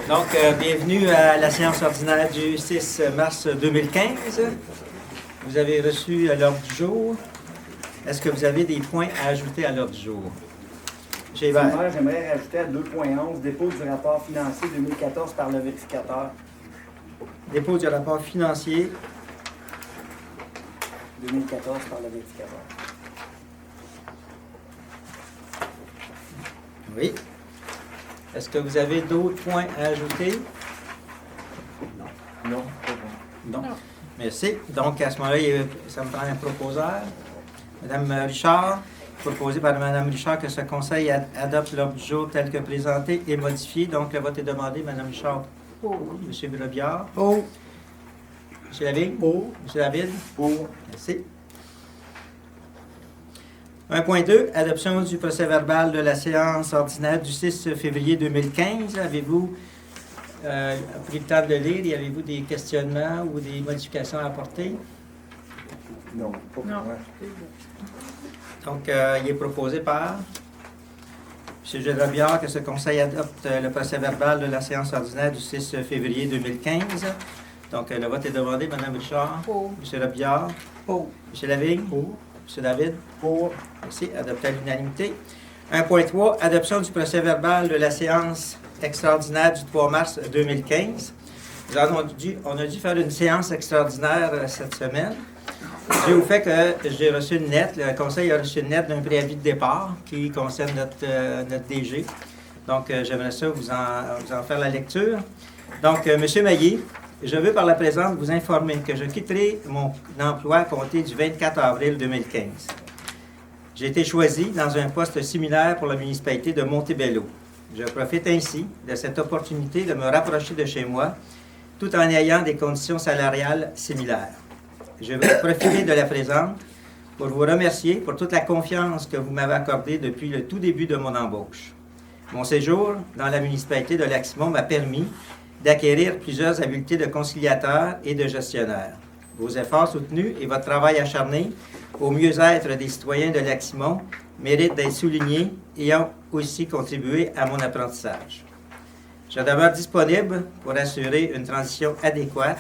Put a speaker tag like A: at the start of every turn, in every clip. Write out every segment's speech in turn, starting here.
A: Donc, bienvenue à la séance ordinaire du 6 mars 2015. Vous avez reçu l'ordre du jour. Est-ce que vous avez des points à ajouter à l'ordre du jour?
B: J'aimerais rajouter à 2.11, dépôt du rapport financier 2014 par le vérificateur.
A: Dépôt du rapport financier
B: 2014 par le vérificateur.
A: Oui. Est-ce que vous avez d'autres points à ajouter?
B: Non.
A: Non. Merci. Donc, à ce moment-là, ça me prend un proposeur. Madame Richard, proposé par Madame Richard que ce conseil adopte l'ordre du jour tel que présenté et modifié. Donc, le vote est demandé. Madame Richard?
C: Pour.
A: Monsieur Brebiard?
B: Pour.
A: Monsieur Lavigne?
B: Pour.
A: Monsieur David?
B: Pour.
A: Merci. 1.2, adoption du procès-verbal de la séance ordinaire du 6 février 2015. Avez-vous pris le temps de le lire et avez-vous des questionnements ou des modifications à apporter?
B: Non. Pas
C: Non.
A: Donc, il est proposé par M. Gilles Robillard que ce conseil adopte le procès-verbal de la séance ordinaire du 6 février 2015. Donc, le vote est demandé. Mme Richard?
C: Pour.
A: M. Robillard?
B: Pour.
A: M. Lavigne?
B: Pour.
A: M. David?
B: Pour.
A: Merci. Adopté à l'unanimité. 1.3, adoption du procès-verbal de la séance extraordinaire du 3 mars 2015. On a dû faire une séance extraordinaire cette semaine. Dû au fait que j'ai reçu une lettre, le conseil a reçu une lettre d'un préavis de départ qui concerne notre DG. Donc, j'aimerais ça vous en faire la lecture. Donc, M. Maillé, je veux par la présente vous informer que je quitterai mon emploi à compter du 24 avril 2015. J'ai été choisi dans un poste similaire pour la municipalité de Montebello. Je profite ainsi de cette opportunité de me rapprocher de chez moi, tout en ayant des conditions salariales similaires. Je veux profiter de la présente pour vous remercier pour toute la confiance que vous m'avez accordée depuis le tout début de mon embauche. Mon séjour dans la municipalité de Lac-Simon m'a permis d'acquérir plusieurs habiletés de conciliateur et de gestionnaire. Vos efforts soutenus et votre travail acharné au mieux-être des citoyens de Lac-Simon méritent d'être soulignés et ont aussi contribué à mon apprentissage. Je demeure disponible pour assurer une transition adéquate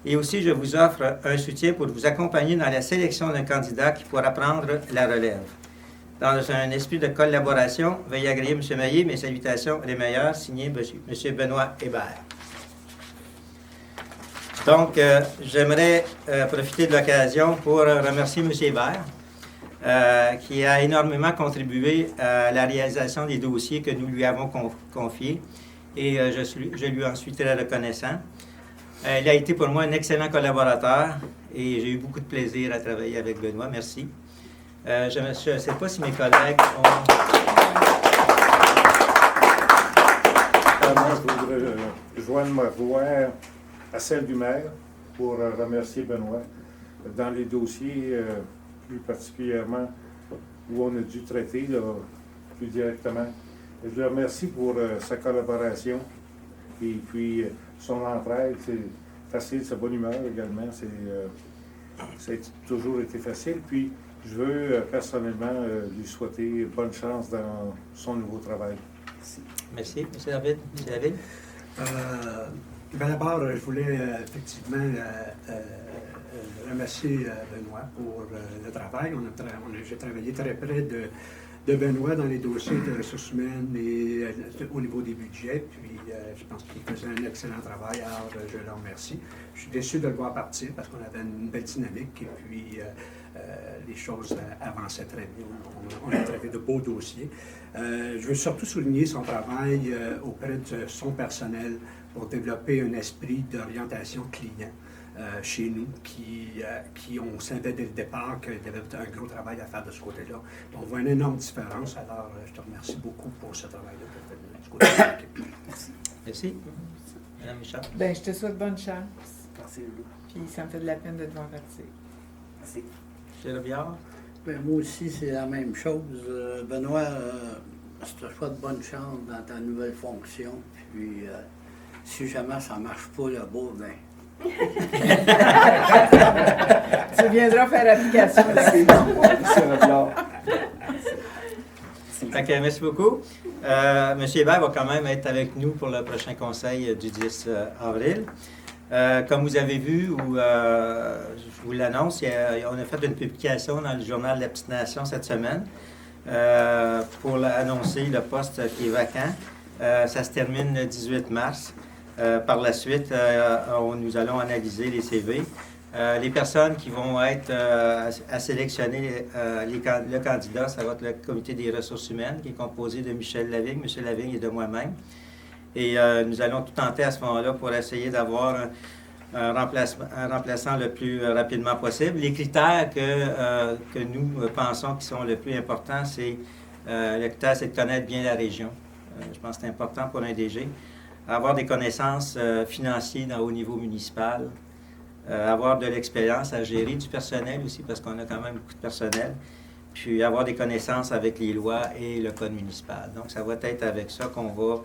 A: et aussi je vous offre un soutien pour vous accompagner dans la sélection d'un candidat qui pourra prendre la relève. Dans un esprit de collaboration, veuillez agréer M. Maillé, mes salutations les meilleures, signé M. Benoît Hébert. Donc, j'aimerais profiter de l'occasion pour remercier M. Hébert, qui a énormément contribué à la réalisation des dossiers que nous lui avons confiés, et je lui en suis très reconnaissant. Il a été pour moi un excellent collaborateur, et j'ai eu beaucoup de plaisir à travailler avec Benoît. Merci. Je ne sais pas si mes collègues ont...
D: Moi, je voudrais joindre ma voix à celle du maire pour remercier Benoît dans les dossiers, plus particulièrement où on a dû traiter là, plus directement. Je le remercie pour sa collaboration et puis son entraide. C'est facile, sa bonne humeur également. Ça a toujours été facile. Puis je veux personnellement lui souhaiter bonne chance dans son nouveau travail.
B: Merci.
A: Merci. M. David. M. David.
E: D'abord, je voulais effectivement remercier Benoît pour le travail. J'ai travaillé très près de Benoît dans les dossiers de ressources humaines et au niveau des budgets. Puis je pense qu'il faisait un excellent travail, alors je le remercie. Je suis déçu de le voir partir parce qu'on avait une belle dynamique et puis les choses avançaient très bien. On a traité de beaux dossiers. Je veux surtout souligner son travail auprès de son personnel pour développer un esprit d'orientation client chez nous, on savait dès le départ qu'il y avait un gros travail à faire de ce côté-là. On voit une énorme différence, alors je te remercie beaucoup pour ce travail-là que tu as fait du côté de l'équipe.
B: Merci.
A: Merci. Mme Michel.
C: Ben, je te souhaite bonne chance.
B: Merci, Lou.
C: Puis ça me fait de la peine de te voir partir.
B: Merci.
A: M. Robillard.
F: Ben, moi aussi, c'est la même chose. Benoît, je te souhaite bonne chance dans ta nouvelle fonction. Puis, si jamais ça ne marche pas là-bas, ben.
C: Tu viendras faire application.
B: Merci. Merci, Robillard. Merci.
A: OK, merci beaucoup. M. Hébert va quand même être avec nous pour le prochain conseil du 10 avril. Comme vous avez vu, ou je vous l'annonce, on a fait une publication dans le journal de la Petite Nation cette semaine pour annoncer le poste qui est vacant. Ça se termine le 18 mars. Par la suite, nous allons analyser les CV. Les personnes qui vont être à sélectionner le candidat, ça va être le comité des ressources humaines qui est composé de Michel Lavigne, M. Lavigne et de moi-même. Et nous allons tout tenter à ce moment-là pour essayer d'avoir un remplaçant le plus rapidement possible. Les critères que nous pensons qui sont le plus importants, le critère, c'est de connaître bien la région. Je pense que c'est important pour un DG. Avoir des connaissances financières au niveau municipal, avoir de l'expérience à gérer du personnel aussi, parce qu'on a quand même beaucoup de personnel, puis avoir des connaissances avec les lois et le code municipal. Donc, ça va être avec ça qu'on va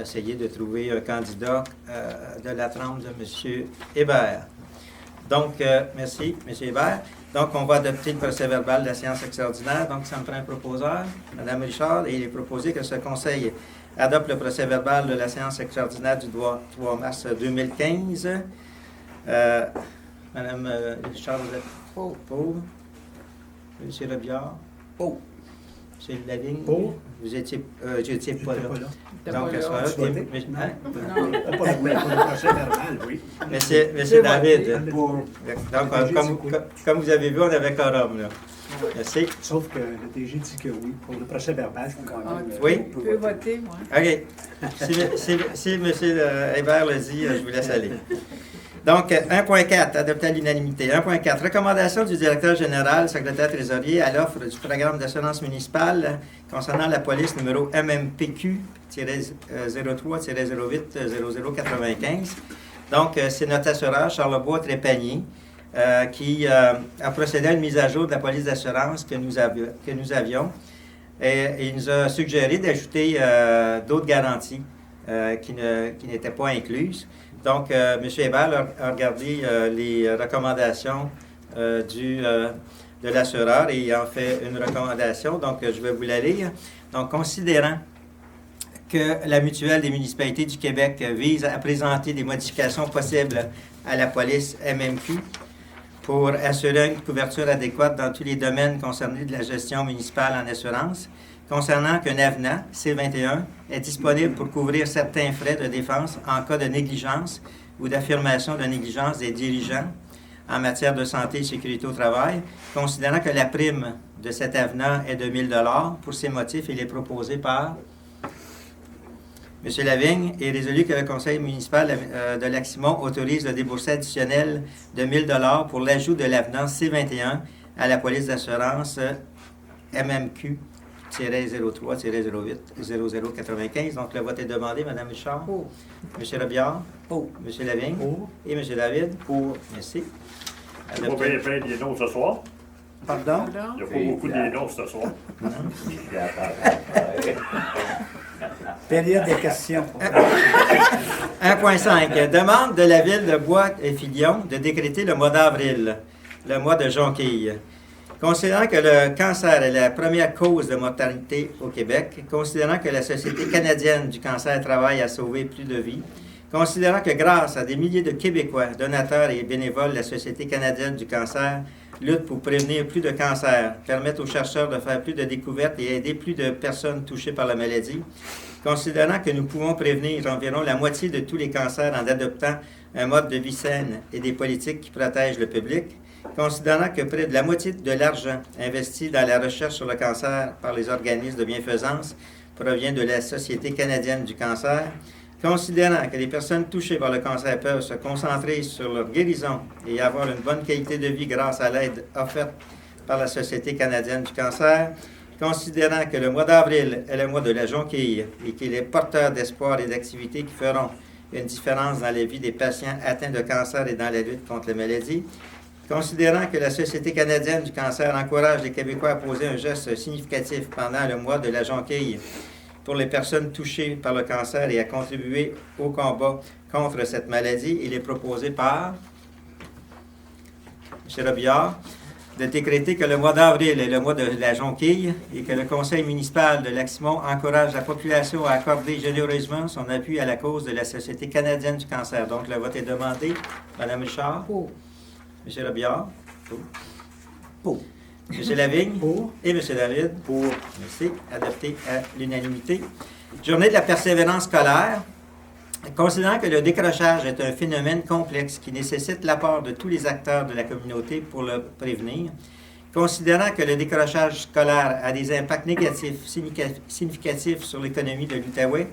A: essayer de trouver un candidat de la trempe de M. Hébert. Donc, merci, M. Hébert. Donc, on va adopter le procès-verbal de la séance extraordinaire. Donc, ça me prend un proposeur, Mme Richard, et il est proposé que ce conseil adopte le procès-verbal de la séance extraordinaire du 3 mars 2015. Mme Richard, vous êtes pour? M. Robillard?
F: Pour.
A: M. Lavigne?
E: Pour.
A: Vous étiez pas là.
C: T'es
A: Donc,
C: pas
A: à ce
C: là.
A: moment-là,
C: Non.
E: Pour le procès-verbal, oui.
A: Monsieur David.
E: Pour.
A: Donc, comme vous avez vu, on avait quorum, là. Merci.
E: Sauf que le DG dit que oui. Pour le procès-verbal, il faut quand
C: Ah,
E: même.
A: Oui.
C: Tu peux voter, moi.
A: OK. Si M. Hébert le dit, je vous laisse aller. Donc, 1.4, adopté à l'unanimité. 1.4, recommandation du directeur général, secrétaire trésorier, à l'offre du programme d'assurance municipale concernant la police numéro MMPQ-03-08-0095. Donc, c'est notre assureur, Charlebois-Trépanier, qui a procédé à une mise à jour de la police d'assurance que nous avions. Et il nous a suggéré d'ajouter d'autres garanties qui n'étaient pas incluses. Donc, M. Hébert a regardé les recommandations de l'assureur et il en fait une recommandation. Donc, je vais vous la lire. Donc, considérant que la mutuelle des municipalités du Québec vise à présenter des modifications possibles à la police MMQ pour assurer une couverture adéquate dans tous les domaines concernés de la gestion municipale en assurance, concernant qu'un avenant, C21, est disponible pour couvrir certains frais de défense en cas de négligence ou d'affirmation de négligence des dirigeants en matière de santé et sécurité au travail, considérant que la prime de cet avenant est de 1 000 $. Pour ces motifs, il est proposé par M. Lavigne et résolu que le conseil municipal de Lac-Simon autorise le débourser additionnel de 1 000 $ pour l'ajout de l'avenant C21 à la police d'assurance MMQ-03-08-0095. Donc, le vote est demandé. Mme Richard?
C: Pour.
A: M. Robillard?
F: Pour.
A: M. Lavigne?
E: Pour.
A: Et M. David?
B: Pour.
A: Merci.
G: Il n'y a pas bien plein des noms ce soir.
F: Pardon?
G: Il n'y a pas beaucoup de noms ce soir.
F: Période des questions.
A: 1.5. Demande de la ville de Bois-et-Filion de décréter le mois d'avril, le mois de jonquille. Considérant que le cancer est la première cause de mortalité au Québec, considérant que la Société canadienne du cancer travaille à sauver plus de vies, considérant que grâce à des milliers de Québécois, donateurs et bénévoles, la Société canadienne du cancer lutte pour prévenir plus de cancers, permettre aux chercheurs de faire plus de découvertes et aider plus de personnes touchées par la maladie, considérant que nous pouvons prévenir environ la moitié de tous les cancers en adoptant un mode de vie saine et des politiques qui protègent le public, considérant que près de la moitié de l'argent investi dans la recherche sur le cancer par les organismes de bienfaisance provient de la Société canadienne du cancer, considérant que les personnes touchées par le cancer peuvent se concentrer sur leur guérison et avoir une bonne qualité de vie grâce à l'aide offerte par la Société canadienne du cancer, considérant que le mois d'avril est le mois de la jonquille et qu'il est porteur d'espoir et d'activités qui feront une différence dans la vie des patients atteints de cancer et dans la lutte contre la maladie, considérant que la Société canadienne du cancer encourage les Québécois à poser un geste significatif pendant le mois de la jonquille pour les personnes touchées par le cancer et à contribuer au combat contre cette maladie, il est proposé par M. Robillard. de décréter que le mois d'avril est le mois de la jonquille et que le conseil municipal de Lac-Simon encourage la population à accorder généreusement son appui à la cause de la Société canadienne du cancer. Donc, le vote est demandé. Mme Richard?
C: Pour.
A: M. Robillard?
F: Pour.
A: M. Lavigne?
E: Pour.
A: Et M. David?
B: Pour.
A: Merci. Adopté à l'unanimité. Journée de la persévérance scolaire. Considérant que le décrochage est un phénomène complexe qui nécessite l'apport de tous les acteurs de la communauté pour le prévenir, considérant que le décrochage scolaire a des impacts négatifs significatifs sur l'économie de l'Outaouais,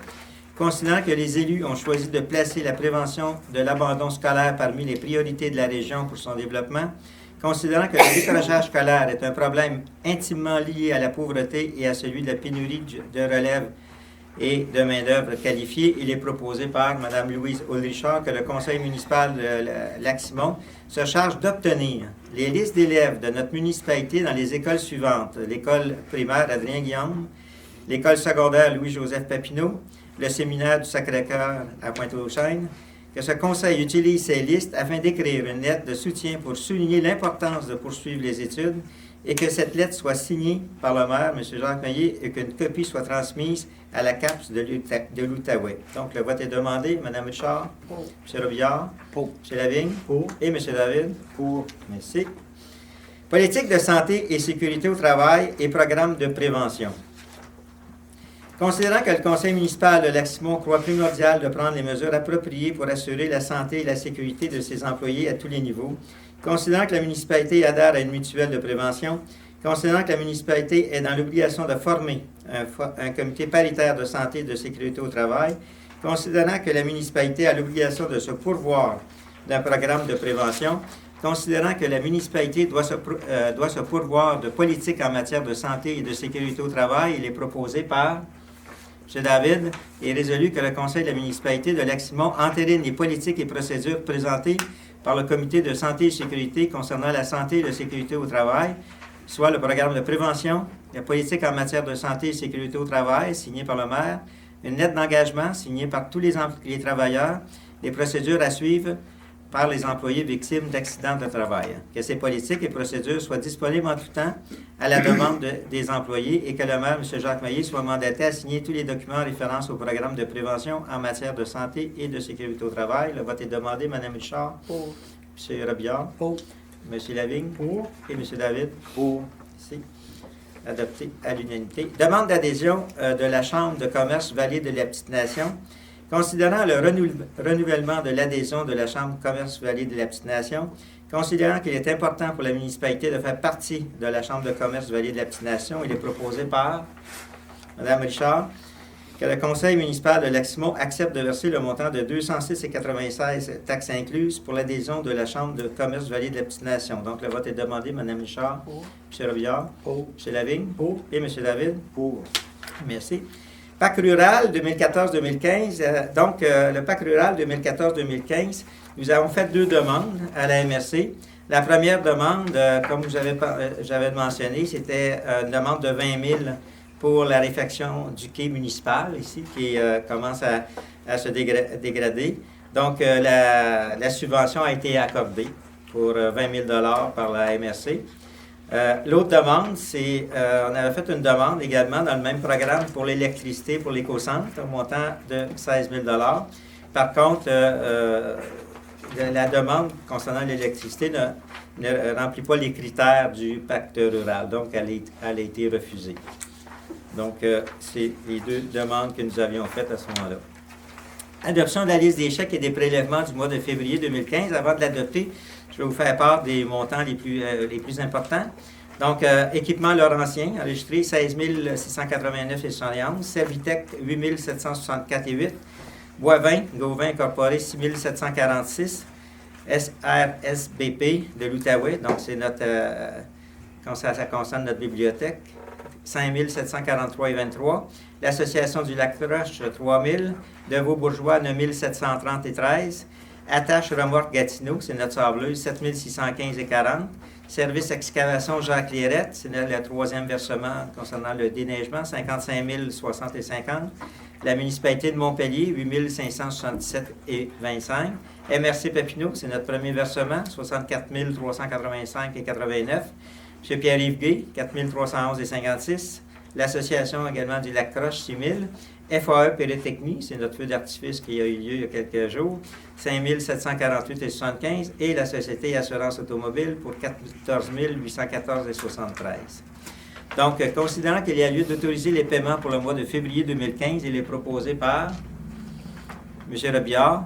A: considérant que les élus ont choisi de placer la prévention de l'abandon scolaire parmi les priorités de la région pour son développement, considérant que le décrochage scolaire est un problème intimement lié à la pauvreté et à celui de la pénurie de relève et de main-d'œuvre qualifiée, il est proposé par Mme Louise Ulrichard que le conseil municipal de Lac-Simon se charge d'obtenir les listes d'élèves de notre municipalité dans les écoles suivantes: l'école primaire Adrien-Guillaume, l'école secondaire Louis-Joseph Papineau, le séminaire du Sacré-Cœur à Pointe-aux-Chênes, que ce conseil utilise ces listes afin d'écrire une lettre de soutien pour souligner l'importance de poursuivre les études et que cette lettre soit signée par le maire, M. Jacques Meillet, et qu'une copie soit transmise à la CAPS de l'Outaouais. Donc, le vote est demandé. Mme Richard?
C: Pour.
A: M. Robillard?
F: Pour.
A: M. Lavigne?
E: Pour.
A: Et M. David?
B: Pour.
A: Merci. Politique de santé et sécurité au travail et programme de prévention. Considérant que le conseil municipal de Lac-Simon croit primordial de prendre les mesures appropriées pour assurer la santé et la sécurité de ses employés à tous les niveaux, considérant que la municipalité adhère à une mutuelle de prévention, considérant que la municipalité est dans l'obligation de former un comité paritaire de santé et de sécurité au travail, considérant que la municipalité a l'obligation de se pourvoir d'un programme de prévention, considérant que la municipalité doit se pourvoir de politiques en matière de santé et de sécurité au travail, il est proposé par M. David et résolu que le conseil de la municipalité de Lac-Simon entérine les politiques et procédures présentées par le comité de santé et sécurité concernant la santé et la sécurité au travail, soit le programme de prévention, la politique en matière de santé et sécurité au travail, signé par le maire, une lettre d'engagement signée par tous les travailleurs, les procédures à suivre par les employés victimes d'accidents de travail. Que ces politiques et procédures soient disponibles en tout temps à la demande des employés et que le maire, M. Jacques Meillet, soit mandaté à signer tous les documents en référence au programme de prévention en matière de santé et de sécurité au travail. Le vote est demandé. Mme Richard?
C: Pour.
A: M. Robillard?
F: Pour.
A: M. Lavigne?
E: Pour.
A: Et M. David?
B: Pour.
A: Merci. Adopté à l'unanimité. Demande d'adhésion de la Chambre de commerce Vallée de la Petite-Nation. Considérant le renouvellement de l'adhésion de la Chambre de commerce Vallée de la Petite-Nation, considérant qu'il est important pour la municipalité de faire partie de la Chambre de commerce Vallée de la Petite-Nation, il est proposé par Mme Richard que le conseil municipal de Lac-Simon accepte de verser le montant de 206,96 taxes incluses pour l'adhésion de la Chambre de commerce Vallée de la Petite-Nation. Donc, le vote est demandé. Mme Richard?
C: Pour.
A: M. Robillard?
F: Pour.
A: M. Lavigne?
E: Pour.
A: Et M. David?
B: Pour.
A: Merci. PAC rural 2014-2015. Le PAC rural 2014-2015, nous avons fait 2 demandes à la MRC. La première demande, comme j'avais mentionné, c'était une demande de 20 000 pour la réfection du quai municipal ici, qui commence à se dégrader. Donc, la subvention a été accordée pour 20 000 $ par la MRC. L'autre demande, c'est, on avait fait une demande également dans le même programme pour l'électricité pour l'écocentre, au montant de 16 000 $. Par contre, la demande concernant l'électricité ne remplit pas les critères du pacte rural, donc elle a été refusée. Donc, c'est les 2 demandes que nous avions faites à ce moment-là. Adoption de la liste des chèques et des prélèvements du mois de février 2015. Avant de l'adopter, je vais vous faire part des montants les plus importants. Donc, équipement Laurentien, enregistré 16 689,71. Servitec, 8 764,8. Boivin, Gauvin Incorporé, 6 746. SRSBP de l'Outaouais, donc c'est notre, ça concerne notre bibliothèque, 5 743,23. L'Association du Lac-Roche, 3 000. Deveau-Bourgeois, 9 730,13. Attache Remorque Gatineau, c'est notre sableuse, 7 615,40. Service excavation Jacques Lérette, c'est le 3e versement concernant le déneigement, 55 060,50. La municipalité de Montpellier, 8 577,25. MRC Papineau, c'est notre premier versement, 64 385,89. M. Pierre-Yves Gay, 4 311,56. L'Association également du Lac-Croche, 6 000. FAE Pérotechnie, c'est notre feu d'artifice qui a eu lieu il y a quelques jours, 5 748,75. Et la Société Assurance Automobile pour 14 814,73. Donc, considérant qu'il y a lieu d'autoriser les paiements pour le mois de février 2015, il est proposé par M. Robillard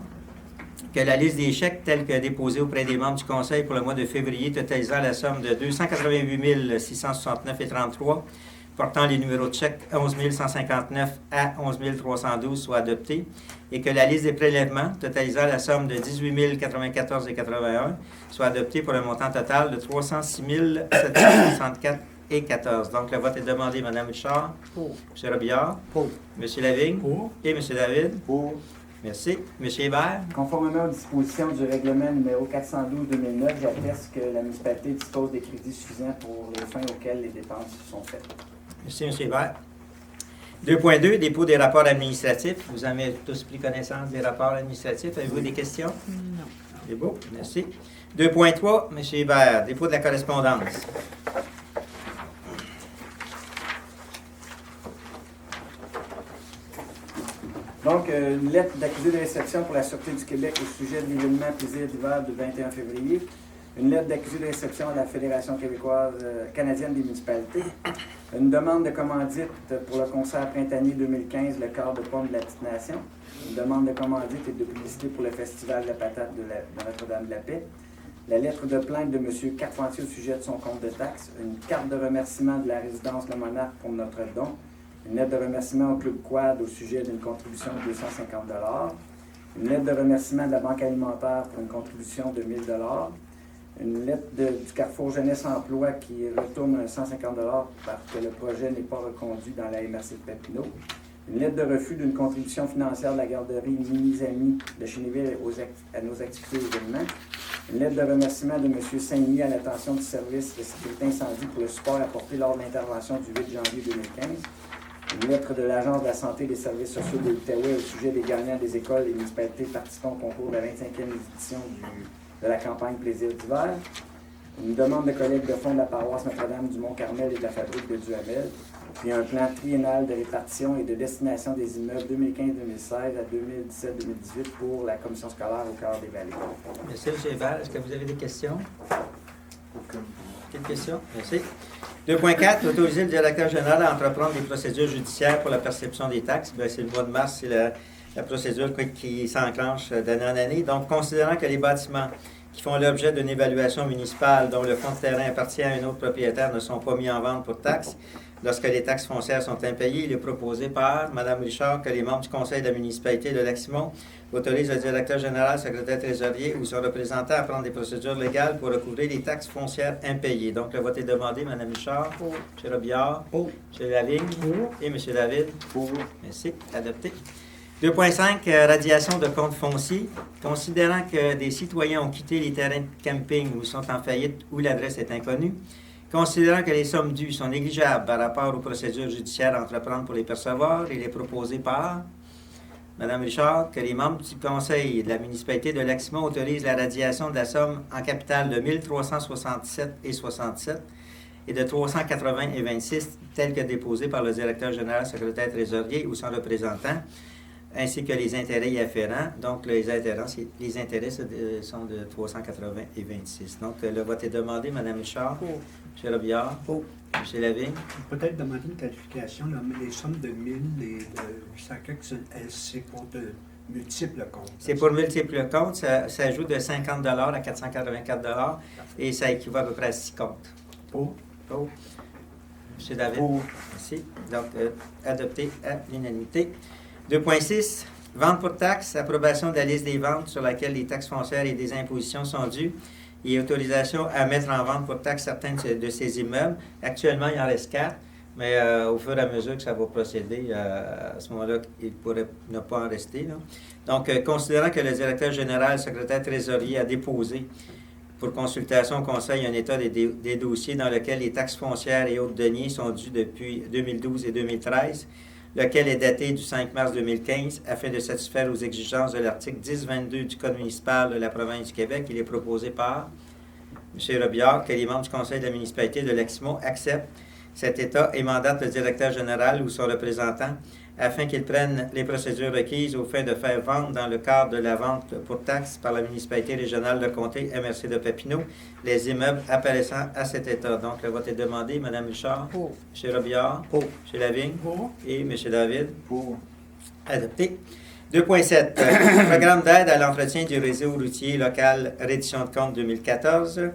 A: que la liste des chèques tels que déposés auprès des membres du Conseil pour le mois de février totalisant la somme de 288 669,33 portant les numéros de chèques 11 159 à 11 312 soit adoptée et que la liste des prélèvements totalisant la somme de 18 094,81 soit adoptée pour un montant total de 306 764,14. Donc, le vote est demandé, Mme Richard.
F: Pour.
A: M. Robillard.
F: Pour.
A: M. Lavigne.
E: Pour.
A: Et M. David.
B: Pour.
A: Merci. M. Hébert.
B: Conformément aux dispositions du règlement numéro 412-2009, j'atteste que la municipalité dispose des crédits suffisants pour les fins auxquelles les dépenses sont faites.
A: Merci, M. Hébert. 2.2, dépôt des rapports administratifs. Vous en avez tous pris connaissance des rapports administratifs. Avez-vous des questions?
C: Non.
A: C'est beau, merci. 2.3, M. Hébert, dépôt de la correspondance.
B: Donc, une lettre d'accusé de réception pour la Sûreté du Québec au sujet de l'événement plaisir d'hiver du 21 février. Une lettre d'accusé de réception à la Fédération québécoise canadienne des municipalités. Une demande de commandite pour le concert printanier 2015, le quart de pomme de la Petite Nation. Une demande de commandite et de publicité pour le Festival de la patate de Notre-Dame-de-la-Paix. La lettre de plainte de M. Carpentier au sujet de son compte de taxes. Une carte de remerciement de la résidence Le Monarque pour notre don. Une lettre de remerciement au Club Quad au sujet d'une contribution de 250 $. Une lettre de remerciement de la Banque alimentaire pour une contribution de 1 000 $. Une lettre du Carrefour Jeunesse Emploi qui retourne 150 $ parce que le projet n'est pas reconduit dans la MRC de Papineau. Une lettre de refus d'une contribution financière de la garderie Mini-Amis de Chénéville à nos activités et événements. Une lettre de remerciement de M. Saint-Denis à l'attention du service de sécurité incendie pour le support apporté lors de l'intervention du 8 janvier 2015. Une lettre de l'Agence de la santé et des services sociaux de l'Outaouais au sujet des gagnants des écoles et municipalités participant au concours de la 25e édition de la campagne Plaisir d'hiver. Une demande de collecte de fonds de la paroisse Notre-Dame du Mont-Carmel et de la fabrique de Duhamel. Puis un plan triennal de répartition et de destination des immeubles 2015-2016 à 2017-2018 pour la commission scolaire au cœur des Vallées.
A: Merci, M. Hébert. Est-ce que vous avez des questions? Aucune question? Merci. 2.4, autoriser le directeur général à entreprendre des procédures judiciaires pour la perception des taxes. Bien, c'est le mois de mars, c'est la procédure qui s'enclenche d'année en année. Donc, considérant que les bâtiments qui font l'objet d'une évaluation municipale dont le fonds de terrain appartient à un autre propriétaire ne sont pas mis en vente pour taxes, lorsque les taxes foncières sont impayées, il est proposé par Mme Richard que les membres du conseil de la municipalité de Lac-Simon autorisent le directeur général, secrétaire trésorier ou son représentant à prendre des procédures légales pour recouvrer les taxes foncières impayées. Donc, le vote est demandé. Mme Richard.
F: Pour.
A: M. Robillard.
F: Pour.
A: M. Lavigne.
E: Pour.
A: Et M. David.
B: Pour.
A: Merci. Adopté. 2.5, radiation de comptes fonciers. Considérant que des citoyens ont quitté les terrains de camping ou sont en faillite ou l'adresse est inconnue, considérant que les sommes dues sont négligeables par rapport aux procédures judiciaires à entreprendre pour les percevoir, il est proposé par Mme Richard que les membres du conseil de la municipalité de Lac-Simon autorisent la radiation de la somme en capital de 1 367,67 et de 380,26 telle que déposée par le directeur général, secrétaire trésorier ou son représentant, ainsi que les intérêts y afférents. Donc, les intérêts sont de 380,26. Donc, le vote est demandé. Mme Richard.
F: Pour.
A: M. Robillard.
F: Pour.
A: M. Lavigne.
E: Peut-être demander une qualification. Là, mais les sommes de 1000 et de 800 c'est pour de multiples comptes.
A: C'est pour multiples comptes. Ça ajoute de 50 $ à 484 $ et ça équivaut à peu près à 6 comptes.
E: Pour.
A: Pour. M. David.
B: Pour.
A: Merci. Donc, adopté à l'unanimité. 2.6, vente pour taxes, approbation de la liste des ventes sur laquelle les taxes foncières et des impositions sont dues et autorisation à mettre en vente pour taxes certains de ces immeubles. Actuellement, il en reste 4, mais au fur et à mesure que ça va procéder, à ce moment-là, il pourrait ne pas en rester. Là. Donc, considérant que le directeur général, secrétaire trésorier a déposé pour consultation au conseil un état des dossiers dans lequel les taxes foncières et autres deniers sont dus depuis 2012 et 2013, lequel est daté du 5 mars 2015, afin de satisfaire aux exigences de l'article 1022 du Code municipal de la province du Québec. Il est proposé par M. Robillard, que les membres du conseil de la municipalité de Leximont acceptent cet état et mandatent le directeur général ou son représentant afin qu'ils prennent les procédures requises aux fins de faire vendre dans le cadre de la vente pour taxe par la municipalité régionale de comté MRC de Papineau les immeubles apparaissant à cet état. Donc, le vote est demandé. Mme Richard?
C: Pour.
A: M. Robillard?
F: Pour.
A: M. Lavigne?
C: Pour.
A: Et M. David?
B: Pour.
A: Adopté. 2.7. Programme d'aide à l'entretien du réseau routier local, reddition de compte 2014.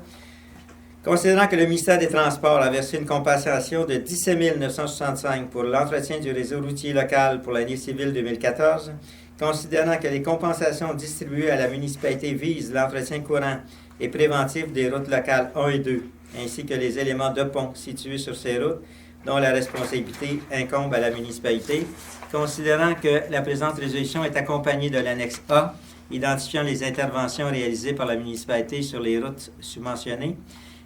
A: Considérant que le ministère des Transports a versé une compensation de 17 965 pour l'entretien du réseau routier local pour l'année civile 2014, considérant que les compensations distribuées à la municipalité visent l'entretien courant et préventif des routes locales 1 et 2, ainsi que les éléments de pont situés sur ces routes, dont la responsabilité incombe à la municipalité, considérant que la présente résolution est accompagnée de l'annexe A, identifiant les interventions réalisées par la municipalité sur les routes subventionnées,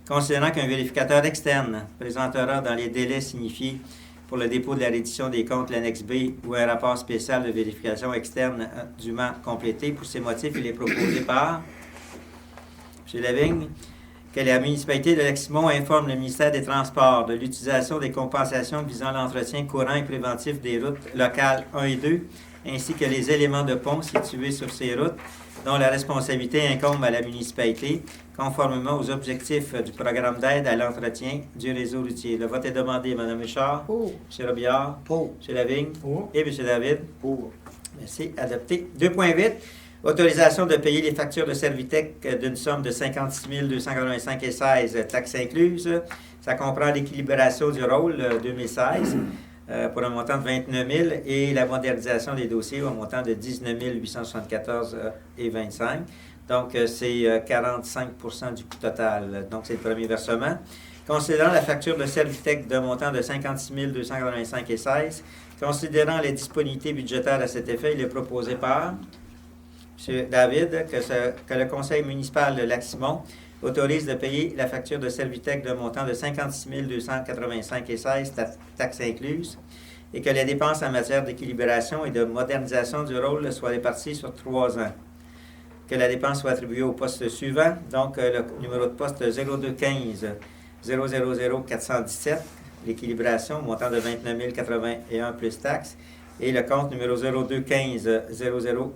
A: considérant qu'un vérificateur externe présentera dans les délais signifiés pour le dépôt de la reddition des comptes l'annexe B ou un rapport spécial de vérification externe dûment complété. Pour ces motifs, il est proposé par M. Lavigne que la municipalité de Leximont informe le ministère des Transports de l'utilisation des compensations visant l'entretien courant et préventif des routes locales 1 et 2, ainsi que les éléments de pont situés sur ces routes, dont la responsabilité incombe à la municipalité, conformément aux objectifs du programme d'aide à l'entretien du réseau routier. Le vote est demandé. Mme Richard?
C: Pour.
A: M. Robillard?
F: Pour.
A: M. Lavigne?
E: Pour.
A: Et M. David?
B: Pour.
A: Merci. Adopté. 2.8. Autorisation de payer les factures de Servitec d'une somme de 56 285,16 taxes incluses. Ça comprend l'équilibration du rôle 2016 pour un montant de 29 000 et la modernisation des dossiers au montant de 19 874,25. Donc, c'est 45 du coût total. Donc, c'est le premier versement. Considérant la facture de Servitec d'un montant de 56 285,16, considérant les disponibilités budgétaires à cet effet, il est proposé par M. David que le conseil municipal de Leximont autorise de payer la facture de Servitec d'un montant de 56 285,16 taxes incluses et que les dépenses en matière d'équilibration et de modernisation du rôle soient réparties sur 3 ans. Que la dépense soit attribuée au poste suivant, donc le numéro de poste 0215 000 417, l'équilibration, montant de 29 081 plus taxes, et le compte numéro 0215 00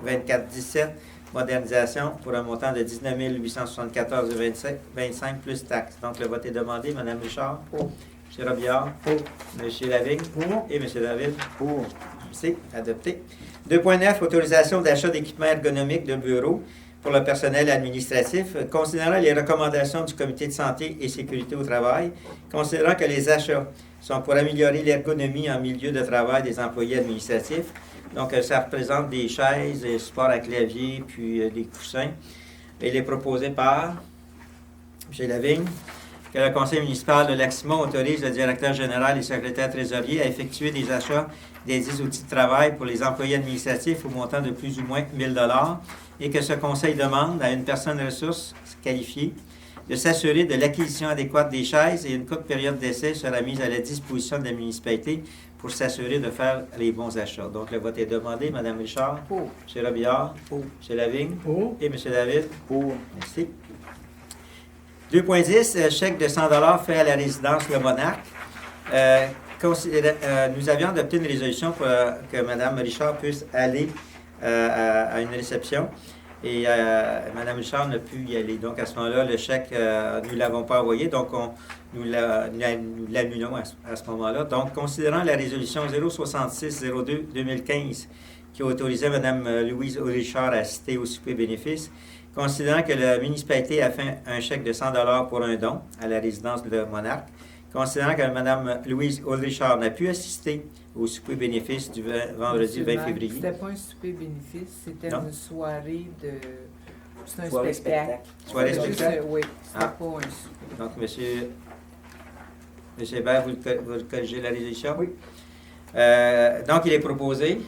A: 2417, modernisation pour un montant de 19 874,25 plus taxes. Donc, le vote est demandé. Mme Richard?
C: Pour.
A: M. Robillard?
F: Pour.
A: M. Lavigne?
E: Pour.
A: Et M. David?
B: Pour.
A: C'est adopté. 2.9, autorisation d'achat d'équipements ergonomiques de bureau pour le personnel administratif. Considérant les recommandations du Comité de santé et sécurité au travail, considérant que les achats sont pour améliorer l'ergonomie en milieu de travail des employés administratifs. Donc, ça représente des chaises, des supports à clavier, puis des coussins. Il est proposé par M. Lavigne que le conseil municipal de Leximont autorise le directeur général et secrétaire trésorier à effectuer des achats des outils de travail pour les employés administratifs au montant de plus ou moins 1 000 $ et que ce conseil demande à une personne ressource qualifiée de s'assurer de l'acquisition adéquate des chaises et une courte période d'essai sera mise à la disposition de la municipalité pour s'assurer de faire les bons achats. Donc, le vote est demandé. Mme Richard?
C: Pour.
A: M. Robillard?
F: Pour.
A: M. Lavigne?
E: Pour.
A: Et M. David?
B: Pour.
A: Merci. 2.10, chèque de 100 $ fait à la résidence Le Monarque. Nous avions adopté une résolution pour que Mme Richard puisse aller à une réception. Et Mme Richard n'a pu y aller. Donc, à ce moment-là, le chèque, nous ne l'avons pas envoyé. Donc, nous l'annulons à ce moment-là. Donc, considérant la résolution 066-02-2015 qui a autorisé Mme Louise Richard à assister au souper bénéfice, considérant que la municipalité a fait un chèque de 100 $ pour un don à la résidence de Monarque, considérant que Mme Louise Richard n'a pu assister au souper bénéfice du vendredi 20 février.
C: C'était pas un souper bénéfice, c'était
A: Non.
C: une soirée de... C'est un
B: Soirée
C: spectacle.
A: Soirée
C: Juste,
A: spectacle?
C: oui, c'était
A: Ah.
C: pas un souper.
A: Donc, M. Hébert, vous corrigez la résolution?
B: Oui.
A: Donc, il est proposé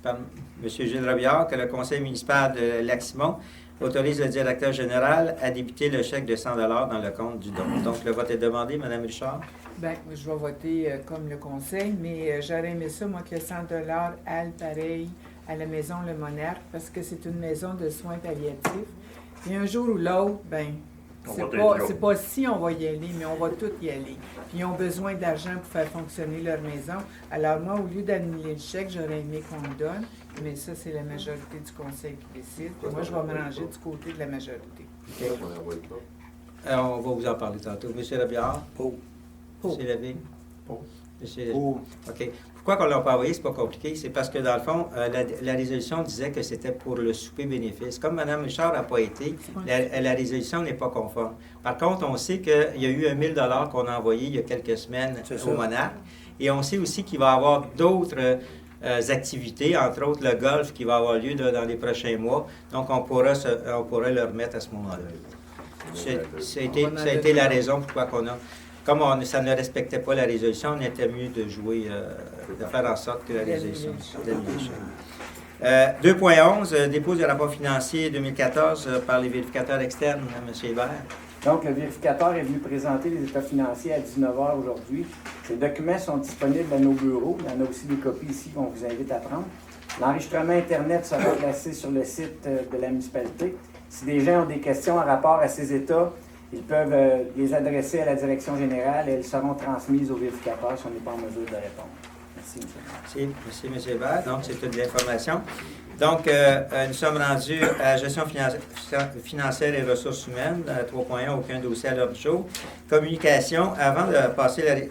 A: par M. Gilles Robillard que le conseil municipal de Leximont autorise le directeur général à débiter le chèque de 100 $ dans le compte du don. Donc, le vote est demandé. Mme Richard?
C: Bien, je vais voter comme le conseil, mais j'aurais aimé ça, moi, que 100 $ aille pareil à la maison Le Monarque, parce que c'est une maison de soins palliatifs. Et un jour ou l'autre, ben,
G: On
C: c'est
G: va
C: pas,
G: être là.
C: c'est pas si on va y aller, mais on va tous y aller. Puis ils ont besoin d'argent pour faire fonctionner leur maison. Alors moi, au lieu d'annuler le chèque, j'aurais aimé qu'on le donne, mais ça, c'est la majorité du conseil qui décide. Puis moi, je vais me ranger du côté de la majorité.
A: On va vous en parler tantôt. Monsieur Robillard?
F: Pour.
A: Monsieur Lavigne?
E: Pour.
A: Monsieur Lavigne? OK. Pourquoi qu'on ne l'a pas envoyé, c'est pas compliqué, c'est parce que dans le fond, la résolution disait que c'était pour le souper bénéfice. Comme Mme Richard n'a pas été, la résolution n'est pas conforme. Par contre, on sait qu'il y a eu 1 000 $ qu'on a envoyé il y a quelques semaines au Monarque. Et on sait aussi qu'il va y avoir d'autres activités, entre autres le golf qui va avoir lieu dans les prochains mois. Donc, on pourra le remettre à ce moment-là. Ça a été la raison pourquoi qu'on a... Comme ça ne respectait pas la résolution, on était mieux de jouer, de faire en sorte que la résolution soit annulée. 2.11, dépôt du rapport financier 2014 par les vérificateurs externes, M. Hébert.
B: Donc, le vérificateur est venu présenter les états financiers à 19h aujourd'hui. Les documents sont disponibles à nos bureaux. Il y en a aussi des copies ici qu'on vous invite à prendre. L'enregistrement Internet sera placé sur le site de la municipalité. Si des gens ont des questions en rapport à ces états, ils peuvent les adresser à la direction générale et elles seront transmises au vérificateur si on n'est pas en mesure de répondre. Merci, M.
A: Merci, M. Hébert. Donc, c'est toute l'information. Donc, nous sommes rendus à gestion financière et ressources humaines, 3.1, aucun dossier à l'ordre du jour. Communication, avant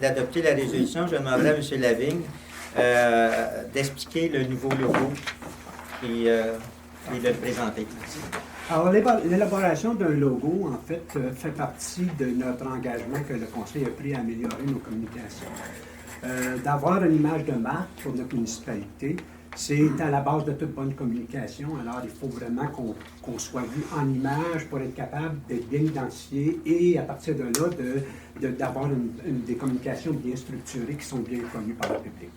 A: d'adopter la résolution, je demanderai à M. Lavigne d'expliquer le nouveau logo et de le présenter.
E: Alors, l'élaboration d'un logo, en fait, fait partie de notre engagement que le Conseil a pris à améliorer nos communications. D'avoir une image de marque pour notre municipalité, c'est à la base de toute bonne communication. Alors, il faut vraiment qu'on soit vu en image pour être capable d'être bien identifié et, à partir de là, d'avoir des communications bien structurées qui sont bien connues par le public.